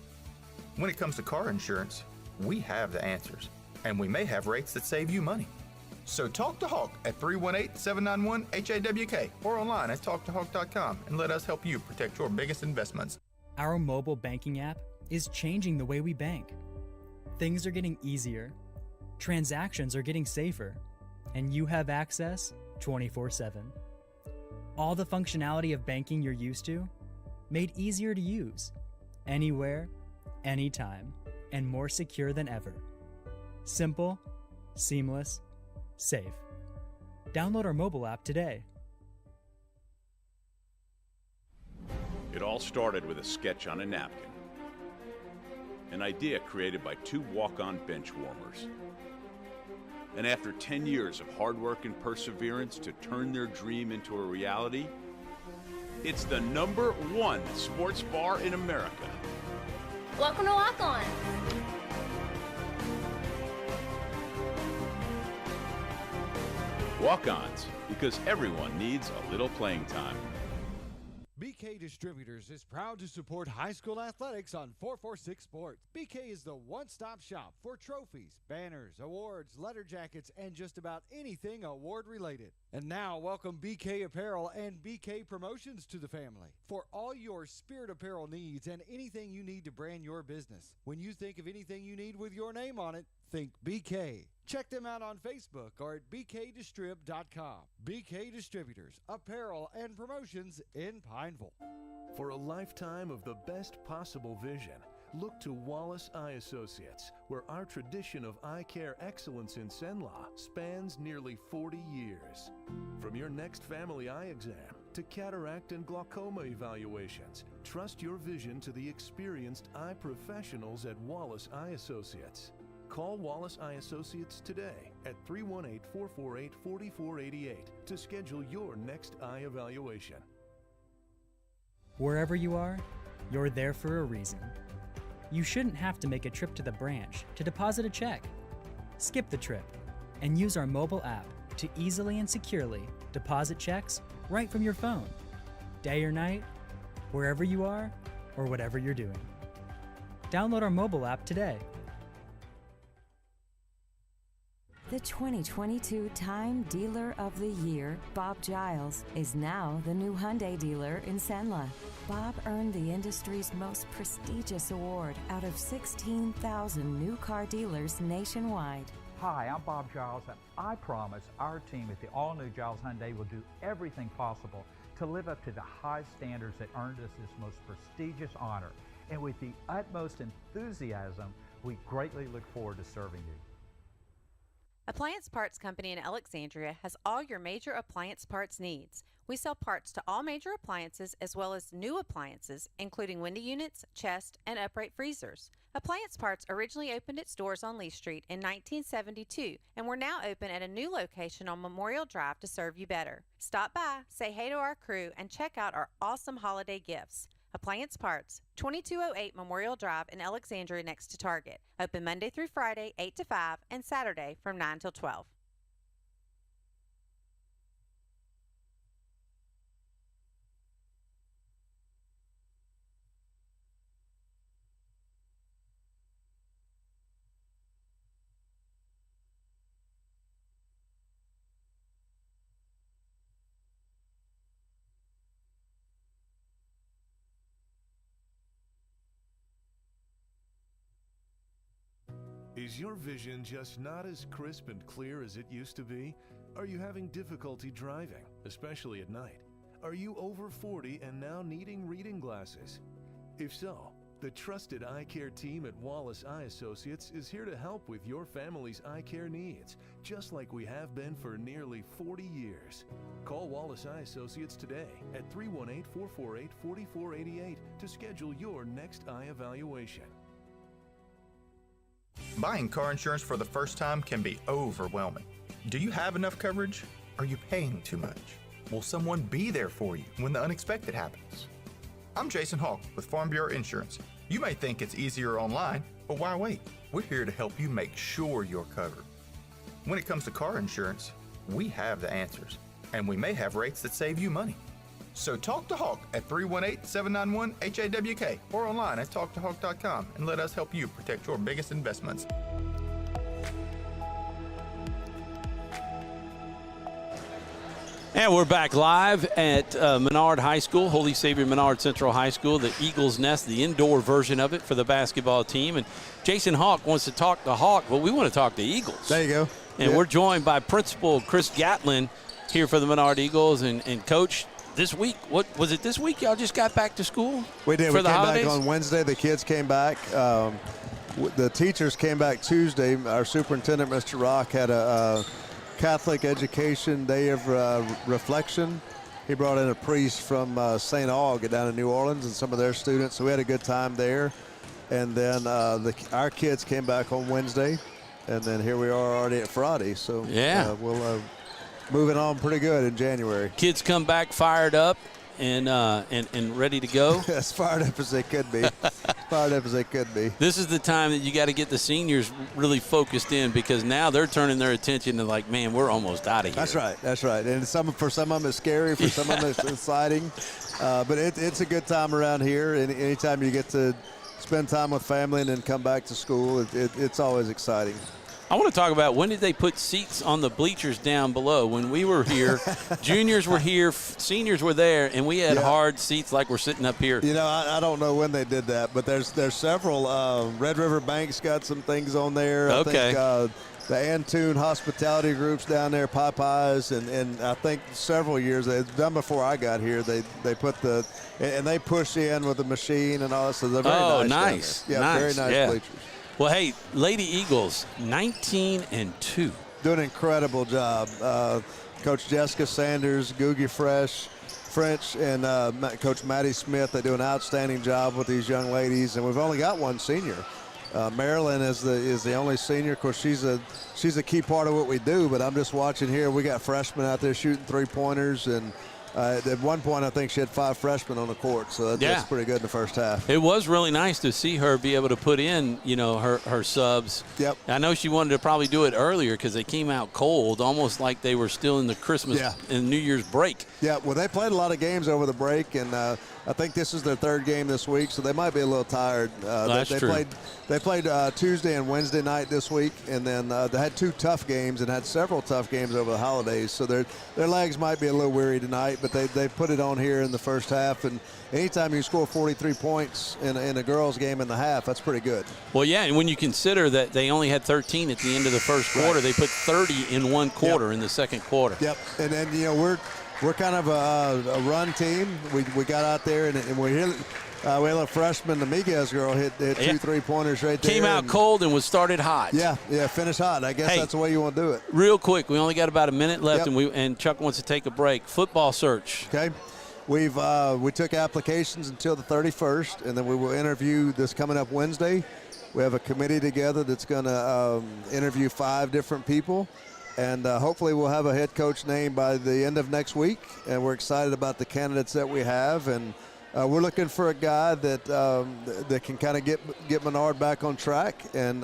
When it comes to car insurance, we have the answers, and we may have rates that save you money. So talk to Hawk at 318-791-HAWK or online at talktohawk.com and let us help you protect your biggest investments. Our mobile banking app is changing the way we bank. Things are getting easier, transactions are getting safer, and you have access 24/7. All the functionality of banking you're used to, made easier to use, anywhere, anytime, and more secure than ever. Simple, seamless, safe. Download our mobile app today. It all started with a sketch on a napkin. An idea created by two walk-on bench warmers. And after 10 years of hard work and perseverance to turn their dream into a reality, it's the #1 sports bar in America. Welcome to Walk On. Walk-ons, because everyone needs a little playing time. BK Distributors is proud to support high school athletics on 446 Sports. BK is the one-stop shop for trophies, banners, awards, letter jackets, and just about anything award-related. And now, welcome BK Apparel and BK Promotions to the family for all your spirit apparel needs and anything you need to brand your business. When you think of anything you need with your name on it, think BK. Check them out on Facebook or at bkdistrib.com. BK Distributors, apparel and promotions in Pineville. For a lifetime of the best possible vision, look to Wallace Eye Associates, where our tradition of eye care excellence in Cenla spans nearly 40 years. From your next family eye exam to cataract and glaucoma evaluations, trust your vision to the experienced eye professionals at Wallace Eye Associates. Call Wallace Eye Associates today at 318-448-4488 to schedule your next eye evaluation. Wherever you are, you're there for a reason. You shouldn't have to make a trip to the branch to deposit a check. Skip the trip and use our mobile app to easily and securely deposit checks right from your phone, day or night, wherever you are or whatever you're doing. Download our mobile app today. The 2022 Time Dealer of the Year, Bob Giles, is now the new Hyundai dealer in Cenla. Bob earned the industry's most prestigious award out of 16,000 new car dealers nationwide. Hi, I'm Bob Giles, and I promise our team at the all-new Giles Hyundai will do everything possible to live up to the high standards that earned us this most prestigious honor. And with the utmost enthusiasm, we greatly look forward to serving you. Appliance Parts Company in Alexandria has all your major appliance parts needs. We sell parts to all major appliances as well as new appliances, including window units, chest, and upright freezers. Appliance Parts originally opened its doors on Lee Street in 1972, and we're now open at a new location on Memorial Drive to serve you better. Stop by, say hey to our crew, and check out our awesome holiday gifts. Appliance Parts, 2208 Memorial Drive in Alexandria next to Target. Open Monday through Friday, 8 to 5, and Saturday from 9 till 12. Is your vision just not as crisp and clear as it used to be? Are you having difficulty driving, especially at night? Are you over 40 and now needing reading glasses? If so, the trusted eye care team at Wallace Eye Associates is here to help with your family's eye care needs, just like we have been for nearly 40 years. Call Wallace Eye Associates today at 318-448-4488 to schedule your next eye evaluation. Buying car insurance for the first time can be overwhelming. Do you have enough coverage? Are you paying too much? Will someone be there for you when the unexpected happens? I'm Jason Hawk with Farm Bureau Insurance. You may think it's easier online, but why wait? We're here to help you make sure you're covered. When it comes to car insurance, we have the answers, and we may have rates that save you money. So talk to Hawk at 318-791-HAWK or online at talktohawk.com and let us help you protect your biggest investments. And we're back live at Menard High School, Holy Savior Menard Central High School, the Eagles Nest, the indoor version of it for the basketball team. And Jason Hawk wants to talk to Hawk, but we want to talk to Eagles. There you go. And we're joined by Principal Chris Gatlin here for the Menard Eagles. And Coach, this week, what was it this week? Y'all just got back to school? We did. For we the came holidays? back on Wednesday. The kids came back. The teachers came back Tuesday. Our superintendent, Mr. Rock, had a Catholic Education Day of Reflection. He brought in a priest from St. Aug down in New Orleans and some of their students. So we had a good time there. And then our kids came back on Wednesday. And then here we are already at Friday. So yeah, we'll moving on pretty good in January. Kids come back fired up and ready to go. As fired up as they could be. Fired up as they could be. This is the time that you got to get the seniors really focused in, because now they're turning their attention to, like, man, we're almost out of here. That's right. That's right. And for some of them it's scary, for some of them it's exciting. But it's a good time around here. And anytime you get to spend time with family and then come back to school, it's always exciting. I want to talk about, when did they put seats on the bleachers down below? When we were here, juniors were here, seniors were there, and we had hard seats like we're sitting up here. You know, I don't know when they did that, but there's several. Red River Bank's got some things on there. Okay. I think the Antoon Hospitality Group's down there, Popeyes, and I think several years, they've done before I got here, they put and they push in with the machine and all that, so they're very nice. Yeah, nice. Very nice bleachers. Well, hey, Lady Eagles, 19-2. Doing an incredible job. Coach Jessica Sanders, Googie French, and Coach Maddie Smith, they do an outstanding job with these young ladies, and we've only got one senior. Marilyn is the only senior. Of course, she's a key part of what we do, but I'm just watching here. We got freshmen out there shooting three-pointers, and at one point, I think she had 5 freshmen on the court, so that's pretty good in the first half. It was really nice to see her be able to put in, her subs. Yep. I know she wanted to probably do it earlier because they came out cold, almost like they were still in the Christmas and New Year's break. Yeah, well, they played a lot of games over the break, and I think this is their 3rd game this week, so they might be a little tired. That's true. They played Tuesday and Wednesday night this week, and then they had 2 tough games and had several tough games over the holidays, so their legs might be a little weary tonight, but they put it on here in the first half, and anytime you score 43 points in a girls' game in the half, that's pretty good. Well, yeah, and when you consider that they only had 13 at the end of the first quarter, they put 30 in one quarter in the second quarter. Yep, and then, we're kind of a run team. We got out there, and we had a freshman, the Miguez girl, hit 2 3-pointers right there. Came out cold and was started hot. Yeah, finished hot. I guess that's the way you want to do it. Real quick, we only got about a minute left, and Chuck wants to take a break. Football search. Okay. We took applications until the 31st, and then we will interview this coming up Wednesday. We have a committee together that's going to interview 5 different people. And hopefully we'll have a head coach named by the end of next week. And we're excited about the candidates that we have. And we're looking for a guy that can kind of get Menard back on track. And,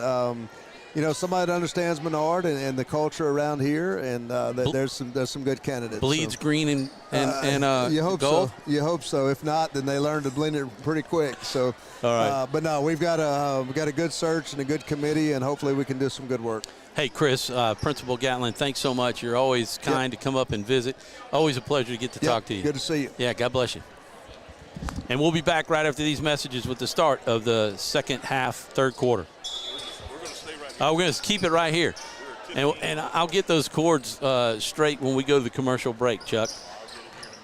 somebody that understands Menard and the culture around here. And there's some good candidates. Bleeds green and you hope gold? so. You hope so. If not, then they learn to blend it pretty quick. So, all right. But no, we've got a good search and a good committee, and hopefully we can do some good work. Hey, Chris, Principal Gatlin, thanks so much. You're always kind to come up and visit. Always a pleasure to get to talk to you. Good to see you. Yeah, God bless you. And we'll be back right after these messages with the start of the second half, 3rd quarter. We're going to keep it right here. And I'll get those chords straight when we go to the commercial break, Chuck.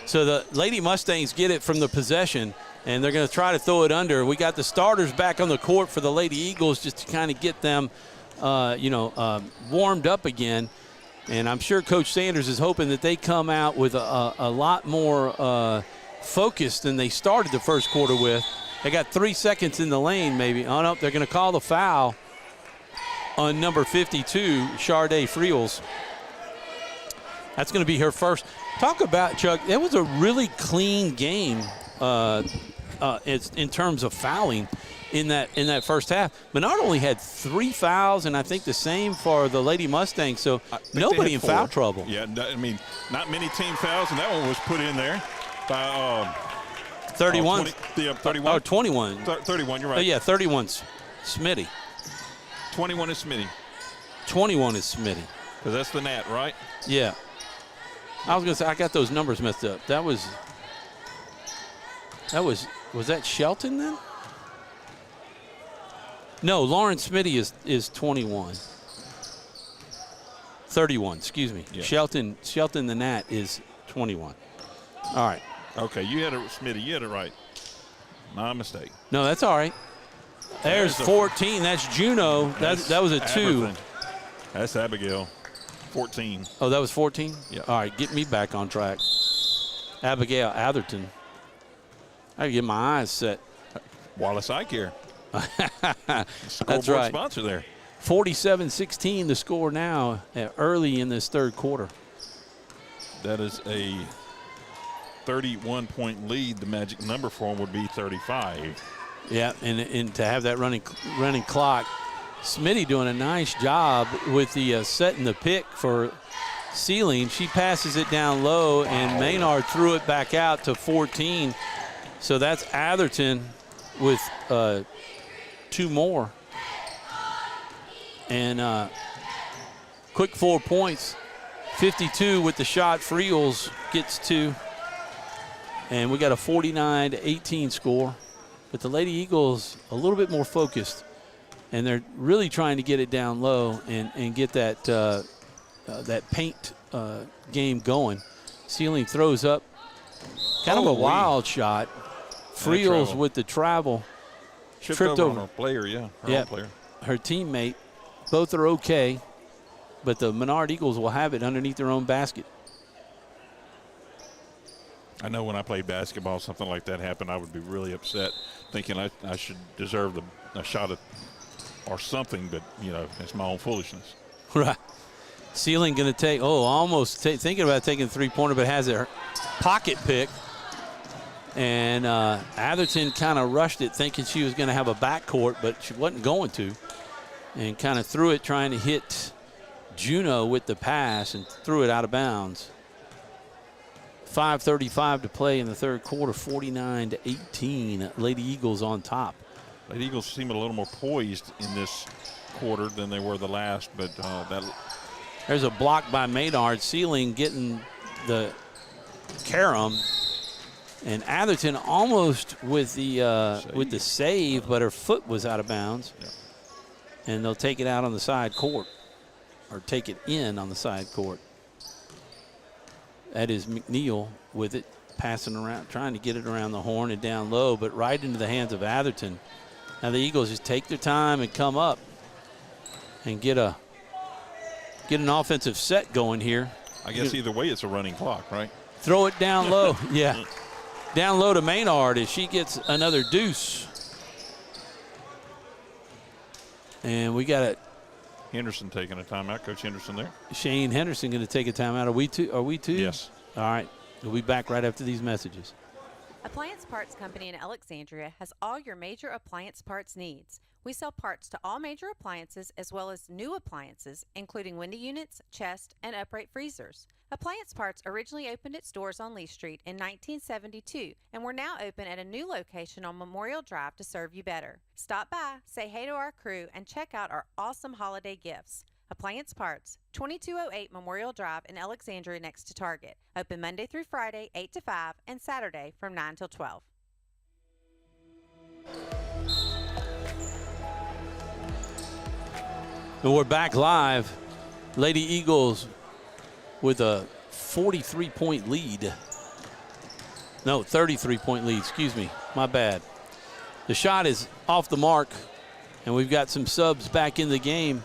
So the Lady Mustangs get it from the possession, and they're going to try to throw it under. We got the starters back on the court for the Lady Eagles just to kind of get them warmed up again. And I'm sure Coach Sanders is hoping that they come out with a lot more focus than they started the first quarter with. They got 3 seconds in the lane maybe. Oh, no, they're going to call the foul on number 52, Sharday Friels. That's going to be her first. Talk about, Chuck, that was a really clean game in terms of fouling in that first half. Menard only had 3 fouls, and I think the same for the Lady Mustangs, so nobody in foul trouble. Yeah, I mean, not many team fouls, and that one was put in there by 31. 31. Oh, 21. 31, you're right. Oh, yeah, 31's Smitty. 21 is Smitty. 21 is Smitty. Because that's the Nat, right? Yeah. I was going to say, I got those numbers messed up. Was that Shelton then? No, Lauren Smitty is 21. 31, excuse me. Yeah. Shelton the Nat is 21. All right. Okay, you had it, Smitty. You had it right. My mistake. No, that's all right. There's 14. That's Juno. That was a 2. Aberthin. That's Abigail. 14. Oh, that was 14? Yeah. All right, get me back on track. Abigail Atherton. I gotta get my eyes set. Wallace Eye Care. That's right. Sponsor there. 47-16 the score now early in this third quarter. That is a 31-point lead. The magic number for him would be 35. Yeah, and to have that running clock. Smitty doing a nice job with the setting the pick for Sealing. She passes it down low, and Menard threw it back out to 14. So that's Atherton with 2 more. And quick 4 points. 52 with the shot. Friels gets 2. And we got a 49-18 score. But the Lady Eagles a little bit more focused. And they're really trying to get it down low and get that that paint game going. Sealing throws up. Kind of a wild shot. Friels with the travel. Tripped over. Her player, yeah. Her own player. Her teammate. Both are okay. But the Menard Eagles will have it underneath their own basket. I know when I played basketball, something like that happened, I would be really upset, thinking I should deserve a shot at or something, but, you know, it's my own foolishness. Right. Sealing going to take, almost thinking about taking a three-pointer, but has a pocket pick. And Atherton kind of rushed it, thinking she was going to have a backcourt, but she wasn't going to. And kind of threw it, trying to hit Juno with the pass, and threw it out of bounds. 5:35 to play in the third quarter, 49-18. Lady Eagles on top. Lady Eagles seem a little more poised in this quarter than they were the last, but there's a block by Menard. Sealing getting the carom, and Atherton almost with the save, but her foot was out of bounds. Yeah. And they'll take it out on the side court, or take it in on the side court. That is McNeil with it, passing around, trying to get it around the horn and down low, but right into the hands of Atherton. Now the Eagles just take their time and come up and get an offensive set going here. I guess either way it's a running clock, right? Throw it down low, yeah. Down low to Menard as she gets another deuce. And we got it. Henderson taking a timeout. Coach Henderson there. Shane Henderson going to take a timeout. Are we two? Yes. All right. We'll be back right after these messages. Appliance Parts Company in Alexandria has all your major appliance parts needs. We sell parts to all major appliances as well as new appliances, including window units, chest, and upright freezers. Appliance Parts originally opened its doors on Lee Street in 1972, and we're now open at a new location on Memorial Drive to serve you better. Stop by, say hey to our crew, and check out our awesome holiday gifts. Appliance Parts, 2208 Memorial Drive in Alexandria next to Target. Open Monday through Friday, 8 to 5, and Saturday from 9 till 12. And we're back live. Lady Eagles with a 43-point lead. No, 33-point lead, excuse me. My bad. The shot is off the mark, and we've got some subs back in the game.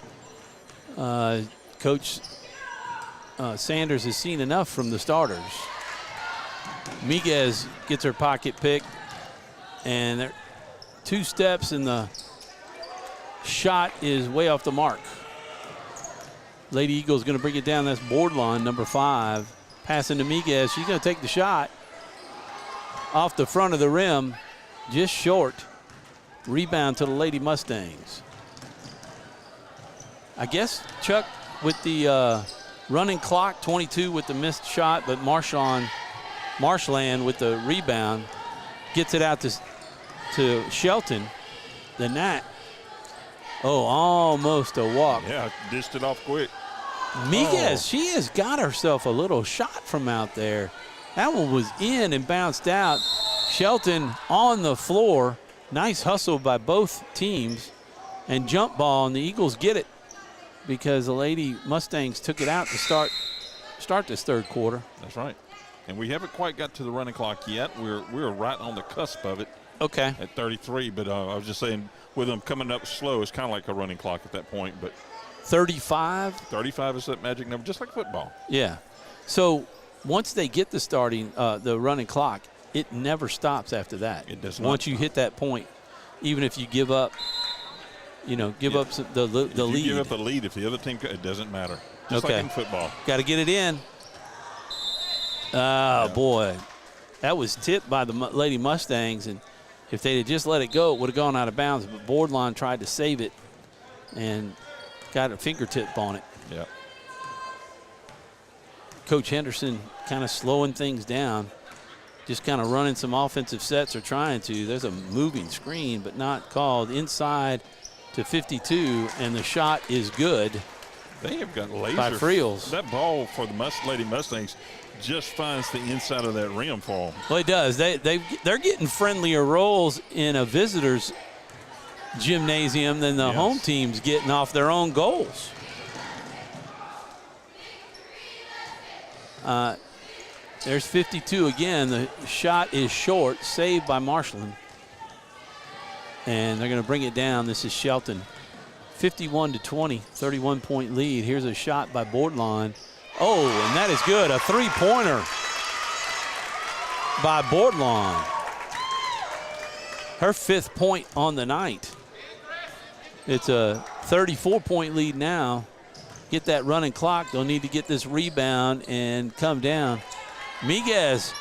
Coach Sanders has seen enough from the starters. Miguez gets her pocket pick, and there 2 steps, and the shot is way off the mark. Lady Eagles going to bring it down. That's Boardlawn, number 5. Passing to Miguez. She's going to take the shot off the front of the rim, just short. Rebound to the Lady Mustangs. I guess, Chuck, with the running clock, 22 with the missed shot, but Marshland with the rebound gets it out to Shelton. The Nat. Oh, almost a walk. Yeah, dished it off quick. Miguez, she has got herself a little shot from out there. That one was in and bounced out. Shelton on the floor. Nice hustle by both teams. And jump ball, and the Eagles get it because the Lady Mustangs took it out to start this third quarter. That's right. And we haven't quite got to the running clock yet. We're right on the cusp of it. Okay. At 33, but I was just saying with them coming up slow, it's kind of like a running clock at that point. But 35? 35 is that magic number, just like football. Yeah. So once they get the running clock, it never stops after that. It does not. Once you hit that point, even if you give up, up the lead. If you give up the lead, if the other team, it doesn't matter. Just like in football. Got to get it in. Oh, boy. That was tipped by the Lady Mustangs, and if they had just let it go, it would have gone out of bounds. But Boardlawn tried to save it and got a fingertip on it. Yeah. Coach Henderson kind of slowing things down, just kind of running some offensive sets or trying to. There's a moving screen, but not called. Inside to 52, and the shot is good. They have got laser. By Friels. That ball for the Lady Mustangs just finds the inside of that rim for them. Well, it does. They're getting friendlier rolls in a visitor's gymnasium than the home team's getting off their own goals. There's 52 again. The shot is short, saved by Marshland. And they're going to bring it down. This is Shelton. 51-20, 31-point lead. Here's a shot by Boardlawn. Oh, and that is good. A three-pointer by Boardlawn. Her 5th point on the night. It's a 34-point lead now. Get that running clock. They'll need to get this rebound and come down. Miguez,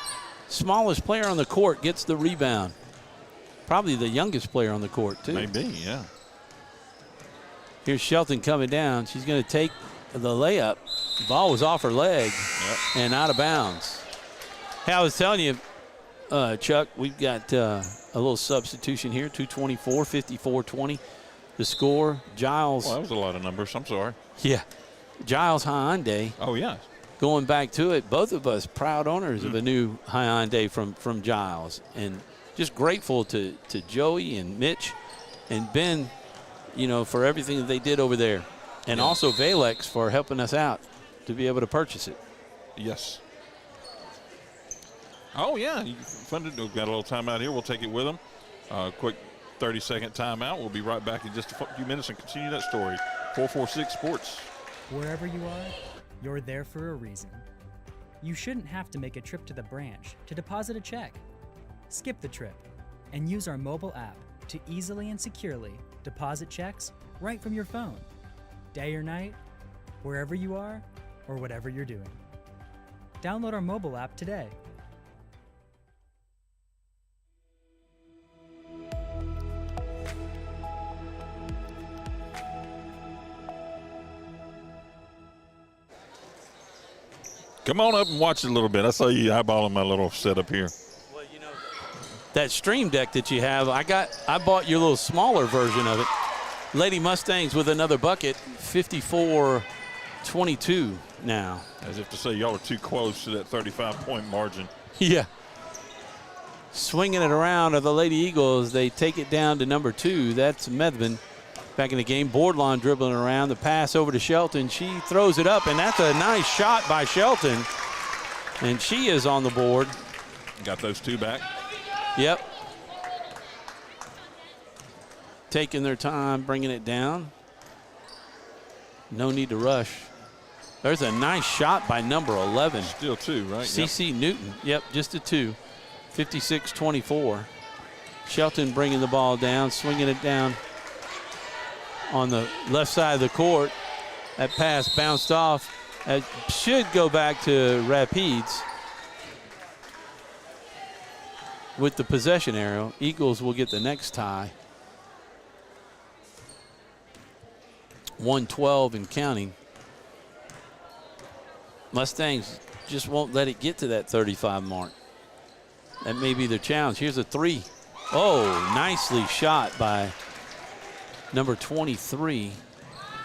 smallest player on the court, gets the rebound. Probably the youngest player on the court, too. Maybe, yeah. Here's Shelton coming down. She's going to take the layup. The ball was off her leg and out of bounds. Hey, I was telling you, Chuck, we've got a little substitution here, 224, 54-20. The score, Giles. Well, that was a lot of numbers. I'm sorry. Yeah. Giles Hyundai. Oh, yeah. Going back to it, both of us proud owners of a new Hyundai from Giles. And just grateful to Joey and Mitch and Ben, for everything that they did over there. And also Valex for helping us out to be able to purchase it. Yes. Oh, yeah. You funded. We've got a little timeout here. We'll take it with them. Quick 30-second timeout. We'll be right back in just a few minutes and continue that story. 446 Sports. Wherever you are, you're there for a reason. You shouldn't have to make a trip to the branch to deposit a check. Skip the trip and use our mobile app to easily and securely deposit checks right from your phone. Day or night, wherever you are, or whatever you're doing. Download our mobile app today. Come on up and watch it a little bit. I saw you eyeballing my little setup here. Well, that Stream Deck that you have, I bought your little smaller version of it. Lady Mustangs with another bucket, 54-22 now. As if to say y'all are too close to that 35-point margin. Yeah. Swinging it around are the Lady Eagles. They take it down to number 2. That's Medvin back in the game. Boardlawn dribbling around. The pass over to Shelton. She throws it up, and that's a nice shot by Shelton. And she is on the board. Got those two back. Yep. Taking their time, bringing it down. No need to rush. There's a nice shot by number 11. Still 2, right? CC Newton. Yep, just a 2. 56-24. Shelton bringing the ball down, swinging it down on the left side of the court. That pass bounced off. It should go back to Rapides. With the possession arrow, Eagles will get the next tie. 112 and counting. Mustangs just won't let it get to that 35 mark. That may be their challenge. Here's a 3. Oh, nicely shot by number 23.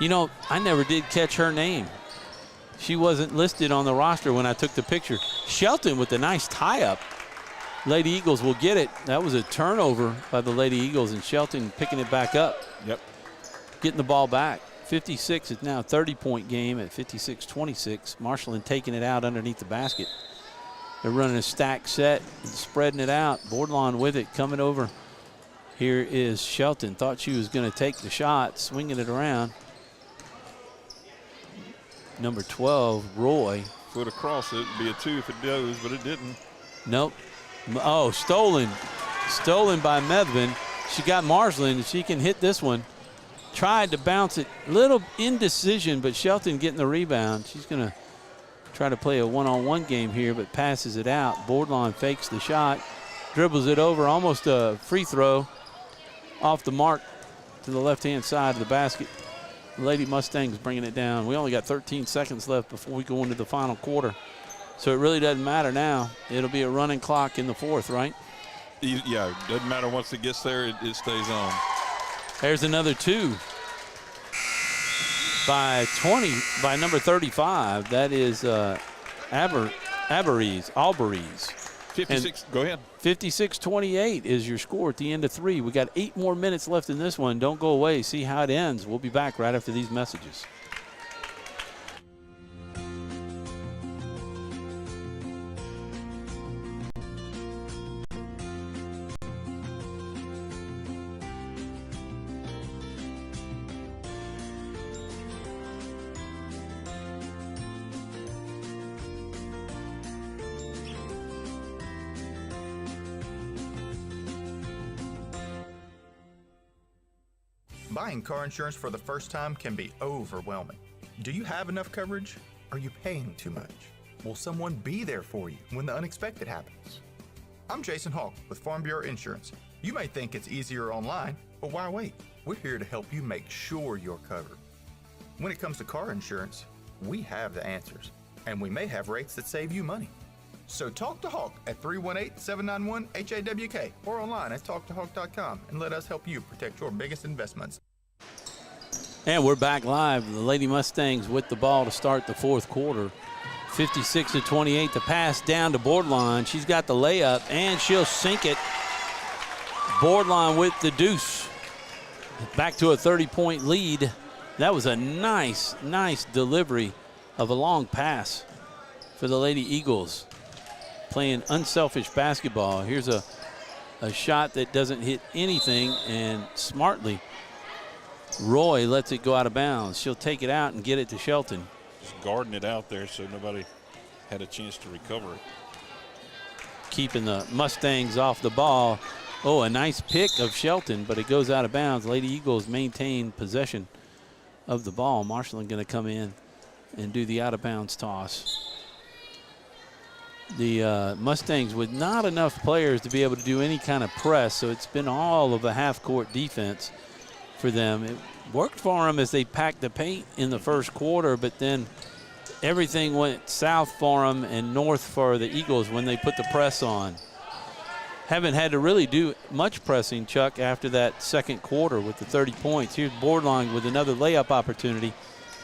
I never did catch her name. She wasn't listed on the roster when I took the picture. Shelton with a nice tie-up. Lady Eagles will get it. That was a turnover by the Lady Eagles, and Shelton picking it back up. Yep. Getting the ball back. 56 is now a 30-point game at 56-26. Marshland taking it out underneath the basket. They're running a stack set and spreading it out. Bordelon with it, coming over. Here is Shelton. Thought she was going to take the shot, swinging it around. Number 12, Roy. Foot across it. It'd be a 2 if it goes, but it didn't. Nope. Oh, stolen. Stolen by Medvin. She got Marshland. She can hit this one. Tried to bounce it. Little indecision, but Shelton getting the rebound. She's going to try to play a one-on-one game here, but passes it out. Bordelon fakes the shot. Dribbles it over. Almost a free throw. Off the mark to the left-hand side of the basket. Lady Mustangs bringing it down. We only got 13 seconds left before we go into the final quarter. So it really doesn't matter now. It'll be a running clock in the fourth, right? Yeah, doesn't matter once it gets there, it stays on. There's another 2 by number 35. That is Alvarez. 56, go ahead. 56-28 is your score at the end of 3. We got 8 more minutes left in this one. Don't go away. See how it ends. We'll be back right after these messages. Buying car insurance for the first time can be overwhelming. Do you have enough coverage? Are you paying too much? Will someone be there for you when the unexpected happens? I'm Jason Hawk with Farm Bureau Insurance. You may think it's easier online, but why wait? We're here to help you make sure you're covered. When it comes to car insurance, we have the answers, and we may have rates that save you money. So talk to Hawk at 318-791-HAWK or online at talktohawk.com and let us help you protect your biggest investments. And we're back live. The Lady Mustangs with the ball to start the fourth quarter. 56-28. The pass down to Bordelon. She's got the layup, and she'll sink it. Bordelon with the deuce. Back to a 30-point lead. That was a nice delivery of a long pass for the Lady Eagles. Playing unselfish basketball. Here's a shot that doesn't hit anything, and smartly Roy lets it go out of bounds. She'll take it out and get it to Shelton. Just guarding it out there so nobody had a chance to recover it. Keeping the Mustangs off the ball. Oh, a nice pick of Shelton, but it goes out of bounds. Lady Eagles maintain possession of the ball. Marshland going to come in and do the out-of-bounds toss. The Mustangs with not enough players to be able to do any kind of press, so it's been all of a half-court defense for them. It worked for them as they packed the paint in the first quarter, but then everything went south for them and north for the Eagles when they put the press on. Haven't had to really do much pressing, Chuck, after that second quarter with the 30 points. Here's Bordelon with another layup opportunity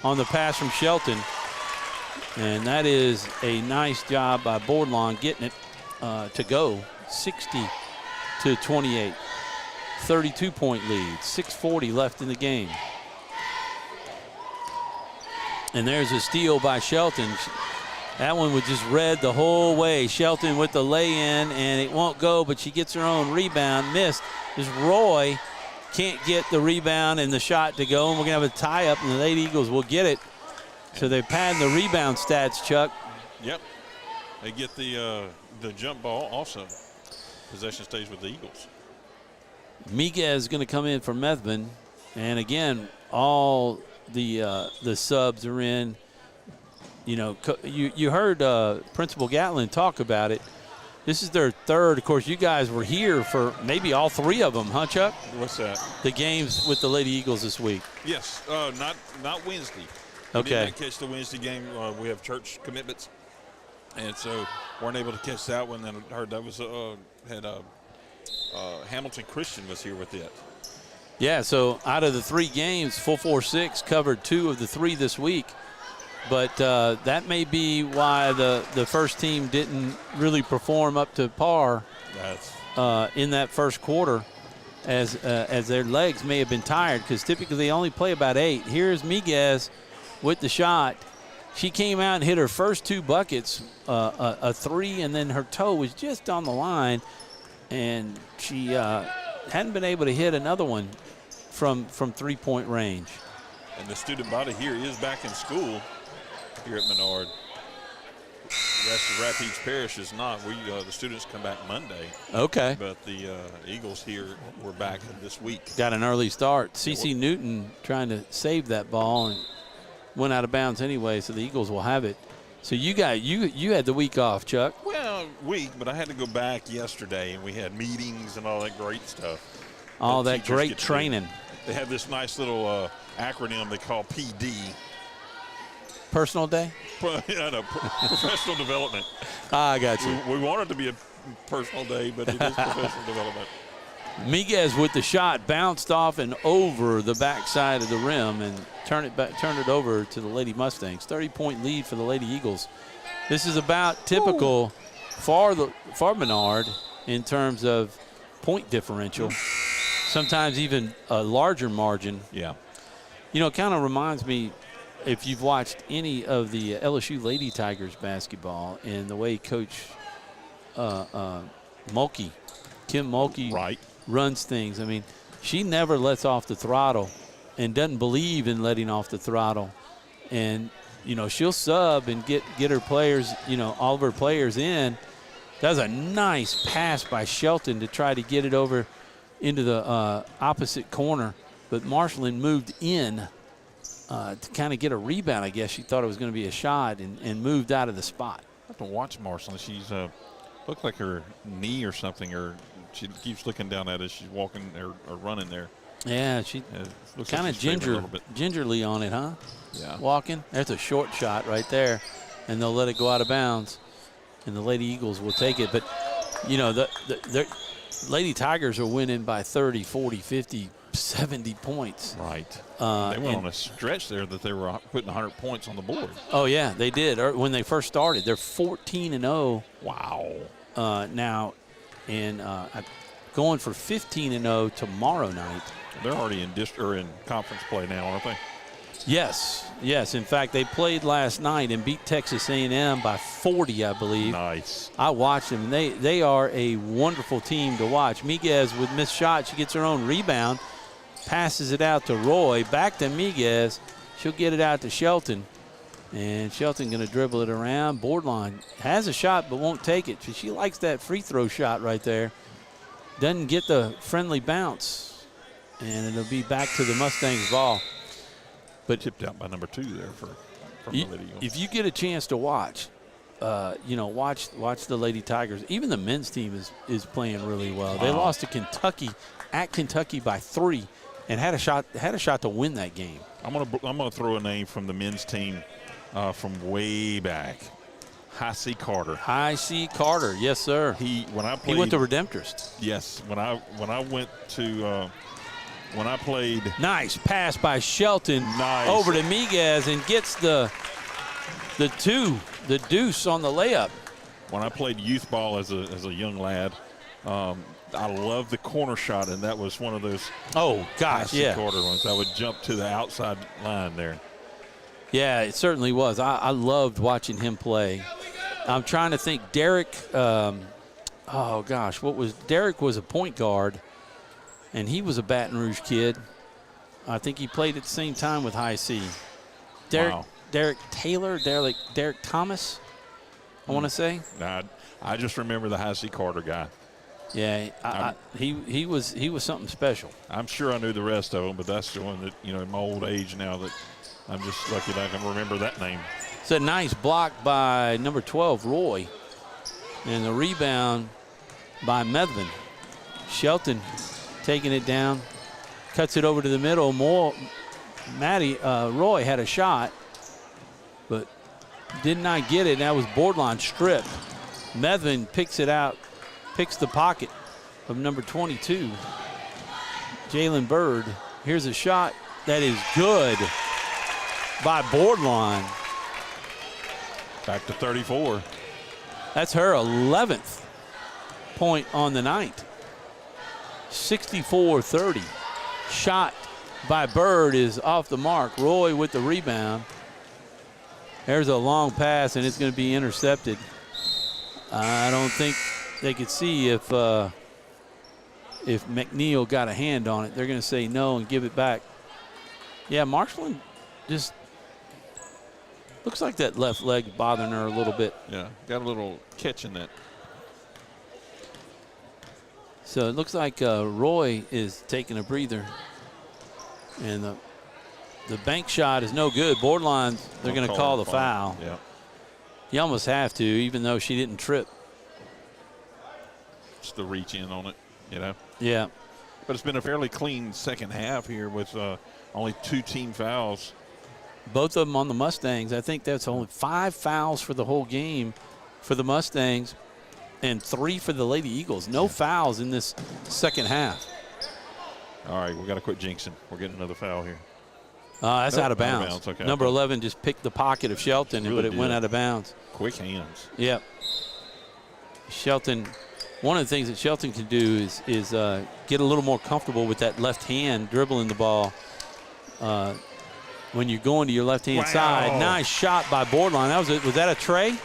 on the pass from Shelton. And that is a nice job by Bordelon getting it to go. 60-28. 32-point lead. 6:40 left in the game. And there's a steal by Shelton. That one was just read the whole way. Shelton with the lay-in, and it won't go, but she gets her own rebound. Missed. Just Roy can't get the rebound and the shot to go, and we're going to have a tie-up, and the Lady Eagles will get it. So they pad the rebound stats, Chuck. Yep. They get the jump ball also. Possession stays with the Eagles. Miguez is going to come in for Methvin. And again, all the subs are in. You know, you heard Principal Gatlin talk about it. This is their third. Of course, you guys were here for maybe all 3 of them, huh, Chuck? What's that? The games with the Lady Eagles this week. Yes, not Wednesday. Okay. We did not catch the Wednesday game. We have church commitments, and so weren't able to catch that one. Then I heard that was Hamilton Christian was here with it. Yeah, so out of the 3 games, 446 covered 2 of the 3 this week. But that may be why the first team didn't really perform up to par in that first quarter, as their legs may have been tired, because typically they only play about 8. Here's Miguez with the shot. She came out and hit her first 2 buckets, a 3, and then her toe was just on the line, and she hadn't been able to hit another one from 3-point range. And the student body here is back in school here at Menard. The rest of Rapides Parish is not. The students come back Monday. Okay. But the Eagles here were back this week. Got an early start. CC Newton trying to save that ball and went out of bounds anyway, so the Eagles will have it. So you had the week off, Chuck. Well, but I had to go back yesterday, and we had meetings and all that great stuff. All that great training. They have this nice little acronym they call PD. Personal day? Professional development. I got you. We want it to be a personal day, but it is professional development. Miguez with the shot, bounced off and over the backside of the rim and turned it over to the Lady Mustangs. 30-point lead for the Lady Eagles. This is about typical for Menard in terms of point differential. Sometimes even a larger margin. Yeah. You know, it kind of reminds me, if you've watched any of the LSU Lady Tigers basketball and the way Coach Mulkey, Kim Mulkey, runs things. I mean, she never lets off the throttle and doesn't believe in letting off the throttle. And, you know, she'll sub and get her players, you know, all of her players in. That was a nice pass by Shelton to try to get it over into the opposite corner. But Marshallin moved in to kind of get a rebound, I guess. She thought it was going to be a shot and moved out of the spot. I have to watch Marshallin. She's looked like her knee or something, or she keeps looking down at us. She's walking or running there. Yeah, she kind of gingerly on it, huh? Yeah. Walking. There's a short shot right there, and they'll let it go out of bounds, and the Lady Eagles will take it. But, you know, the Lady Tigers are winning by 30, 40, 50, 70 points. Right. They went on a stretch there that they were putting 100 points on the board. Oh, yeah, they did. When they first started, they're 14-0. Wow. Now, and going for 15-0 tomorrow night. They're already in conference play now, aren't they? Yes. In fact, they played last night and beat Texas A&M by 40, I believe. Nice. I watched them. They are a wonderful team to watch. Miguez with missed shot. She gets her own rebound, passes it out to Roy. Back to Miguez. She'll get it out to Shelton. And Shelton going to dribble it around. Boardline has a shot but won't take it. She likes that free throw shot right there. Doesn't get the friendly bounce. And it'll be back to the Mustangs ball. But tipped out by number 2 there from the Lady Eagles. If you get a chance to watch, watch the Lady Tigers. Even the men's team is playing really well. Wow. They lost to Kentucky at Kentucky by 3 and had a shot to win that game. I'm gonna throw a name from the men's team from way back. High C. Carter. High C. Carter, yes, sir. He went to Redemptorist. Yes, when I went to when I played. Nice pass by Shelton. Nice. Over to Miguez and gets the deuce on the layup. When I played youth ball as a young lad, I loved the corner shot, and that was one of those. Oh gosh, yeah. Carter ones. I would jump to the outside line there. Yeah, it certainly was. I loved watching him play. I'm trying to think. Derek. Derek was a point guard, and he was a Baton Rouge kid. I think he played at the same time with High C. Derek Taylor, Derek Thomas, I want to say. I just remember the High C. Carter guy. Yeah, he was something special. I'm sure I knew the rest of them, but that's the one that, in my old age now, that I'm just lucky that I can remember that name. It's a nice block by number 12, Roy, and the rebound by Medvin. Shelton taking it down, cuts it over to the middle. Roy had a shot, but did not get it. That was Boardline stripped. Medvin picks it out, picks the pocket of number 22, Jalen Bird. Here's a shot that is good by Boardline. Back to 34. That's her 11th point on the night. 64-30. Shot by Bird is off the mark. Roy with the rebound. There's a long pass, and it's going to be intercepted. I don't think they could see if McNeil got a hand on it. They're going to say no and give it back. Yeah, Marshland just looks like that left leg bothering her a little bit. Yeah, got a little catch in that. So it looks like Roy is taking a breather. And the bank shot is no good. Borderline, they're going to call the foul. Yeah. You almost have to, even though she didn't trip. Just the reach in on it, you know. Yeah. But it's been a fairly clean second half here with only 2 team fouls. Both of them on the Mustangs. I think that's only 5 fouls for the whole game for the Mustangs and 3 for the Lady Eagles. No fouls in this second half. All right, we got to quit jinxing. We're getting another foul here. That's out of bounds. Okay, Number 11 just picked the pocket of Shelton, really but it went out of bounds. Quick hands. Yep. Shelton, one of the things that Shelton can do is get a little more comfortable with that left hand dribbling the ball. When you're going to your left-hand side. Nice shot by Borderline. Was that a tray?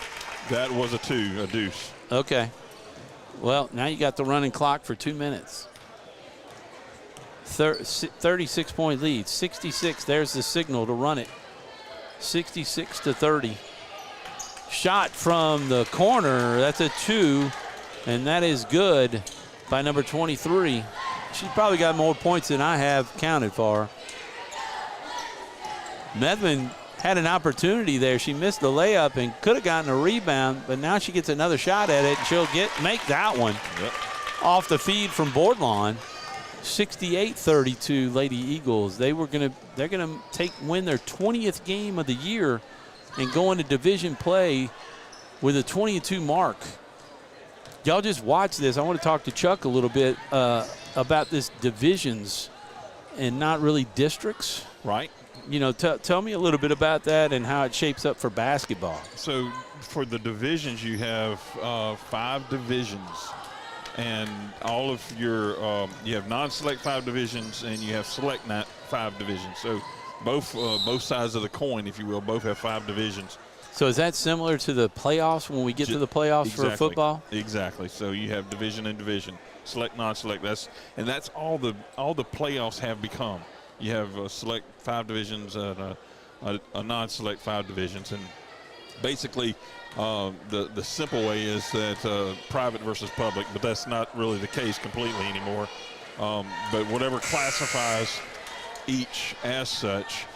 That was a deuce. Okay. Well, now you got the running clock for 2 minutes. 36-point lead. 66. There's the signal to run it. 66-30. Shot from the corner. That's a 2, and that is good by number 23. She's probably got more points than I have counted for. Medvin had an opportunity there. She missed the layup and could have gotten a rebound, but now she gets another shot at it, and she'll make that one off the feed from Bordelon. 68-32 Lady Eagles. They're gonna win their 20th game of the year and go into division play with a 22 mark. Y'all just watch this. I want to talk to Chuck a little bit about this divisions and not really districts. Right. You know, tell me a little bit about that and how it shapes up for basketball. So for the divisions, you have 5 divisions, and all of your you have non-select 5 divisions, and you have select 5 divisions. So both sides of the coin, if you will, both have 5 divisions. So is that similar to the playoffs when we get to the playoffs for football? Exactly. So you have division and division, select, non-select. That's all the playoffs have become. You have select 5 divisions and a non-select 5 divisions, and basically the simple way is that private versus public, but that's not really the case completely anymore. But whatever classifies each as such,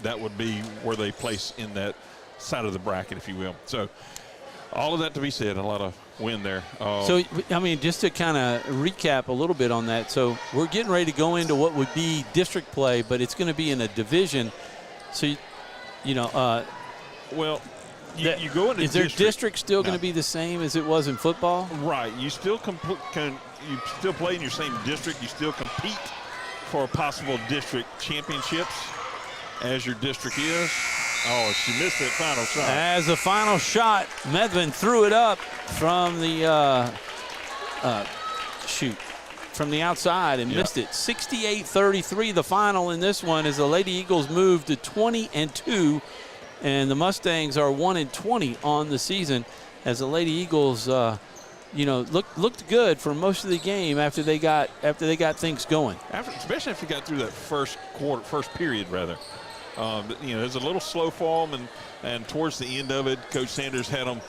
that would be where they place in that side of the bracket, if you will. So all of that to be said, a lot of win there. So, I mean, just to kind of recap a little bit on that. So we're getting ready to go into what would be district play, but it's going to be in a division. So, you know. Well, you go into is their district still going to be the same as it was in football? Right. You still you still play in your same district. You still compete for possible district championships as your district is. Oh, she missed that final shot. As the final shot, Medvin threw it up from the from the outside and missed it. 68-33 the final in this one as the Lady Eagles move to 20-2, and the Mustangs are 1-20 on the season as the Lady Eagles looked good for most of the game after they got things going. Especially after you got through that first period rather. There's a little slow for them, and towards the end of it, Coach Sanders had them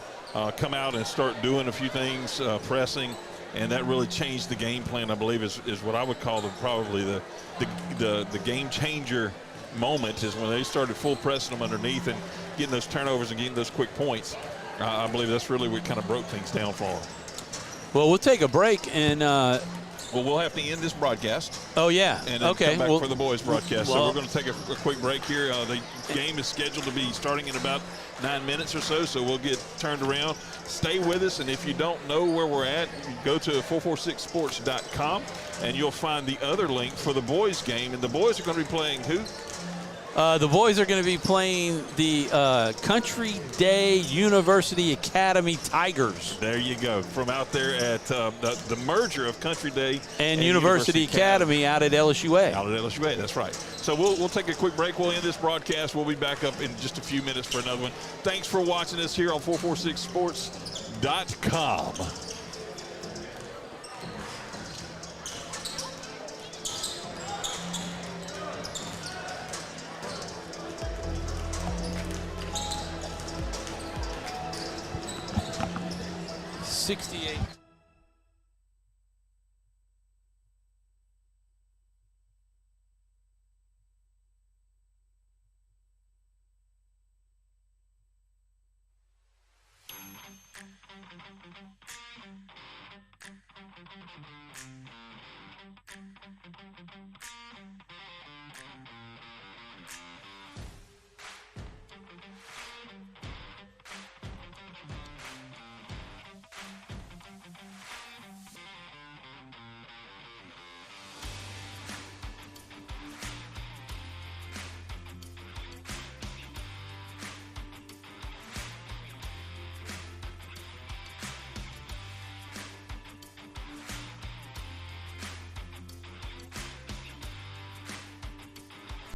come out and start doing a few things, pressing, and that really changed the game plan. I believe is what I would call probably the game changer moment is when they started full pressing them underneath and getting those turnovers and getting those quick points. I believe that's really what kind of broke things down for them. Well, we'll take a break and. We'll have to end this broadcast. Oh, yeah. And then come back for the boys broadcast. So we're going to take a quick break here. The game is scheduled to be starting in about 9 minutes or so we'll get turned around. Stay with us, and if you don't know where we're at, go to 446sports.com, and you'll find the other link for the boys game. And the boys are going to be playing who? The boys are going to be playing the Country Day University Academy Tigers. There you go. From out there at the merger of Country Day and University Academy out at LSUA. Out at LSUA, that's right. So we'll take a quick break. We'll end this broadcast. We'll be back up in just a few minutes for another one. Thanks for watching us here on 446sports.com. '68.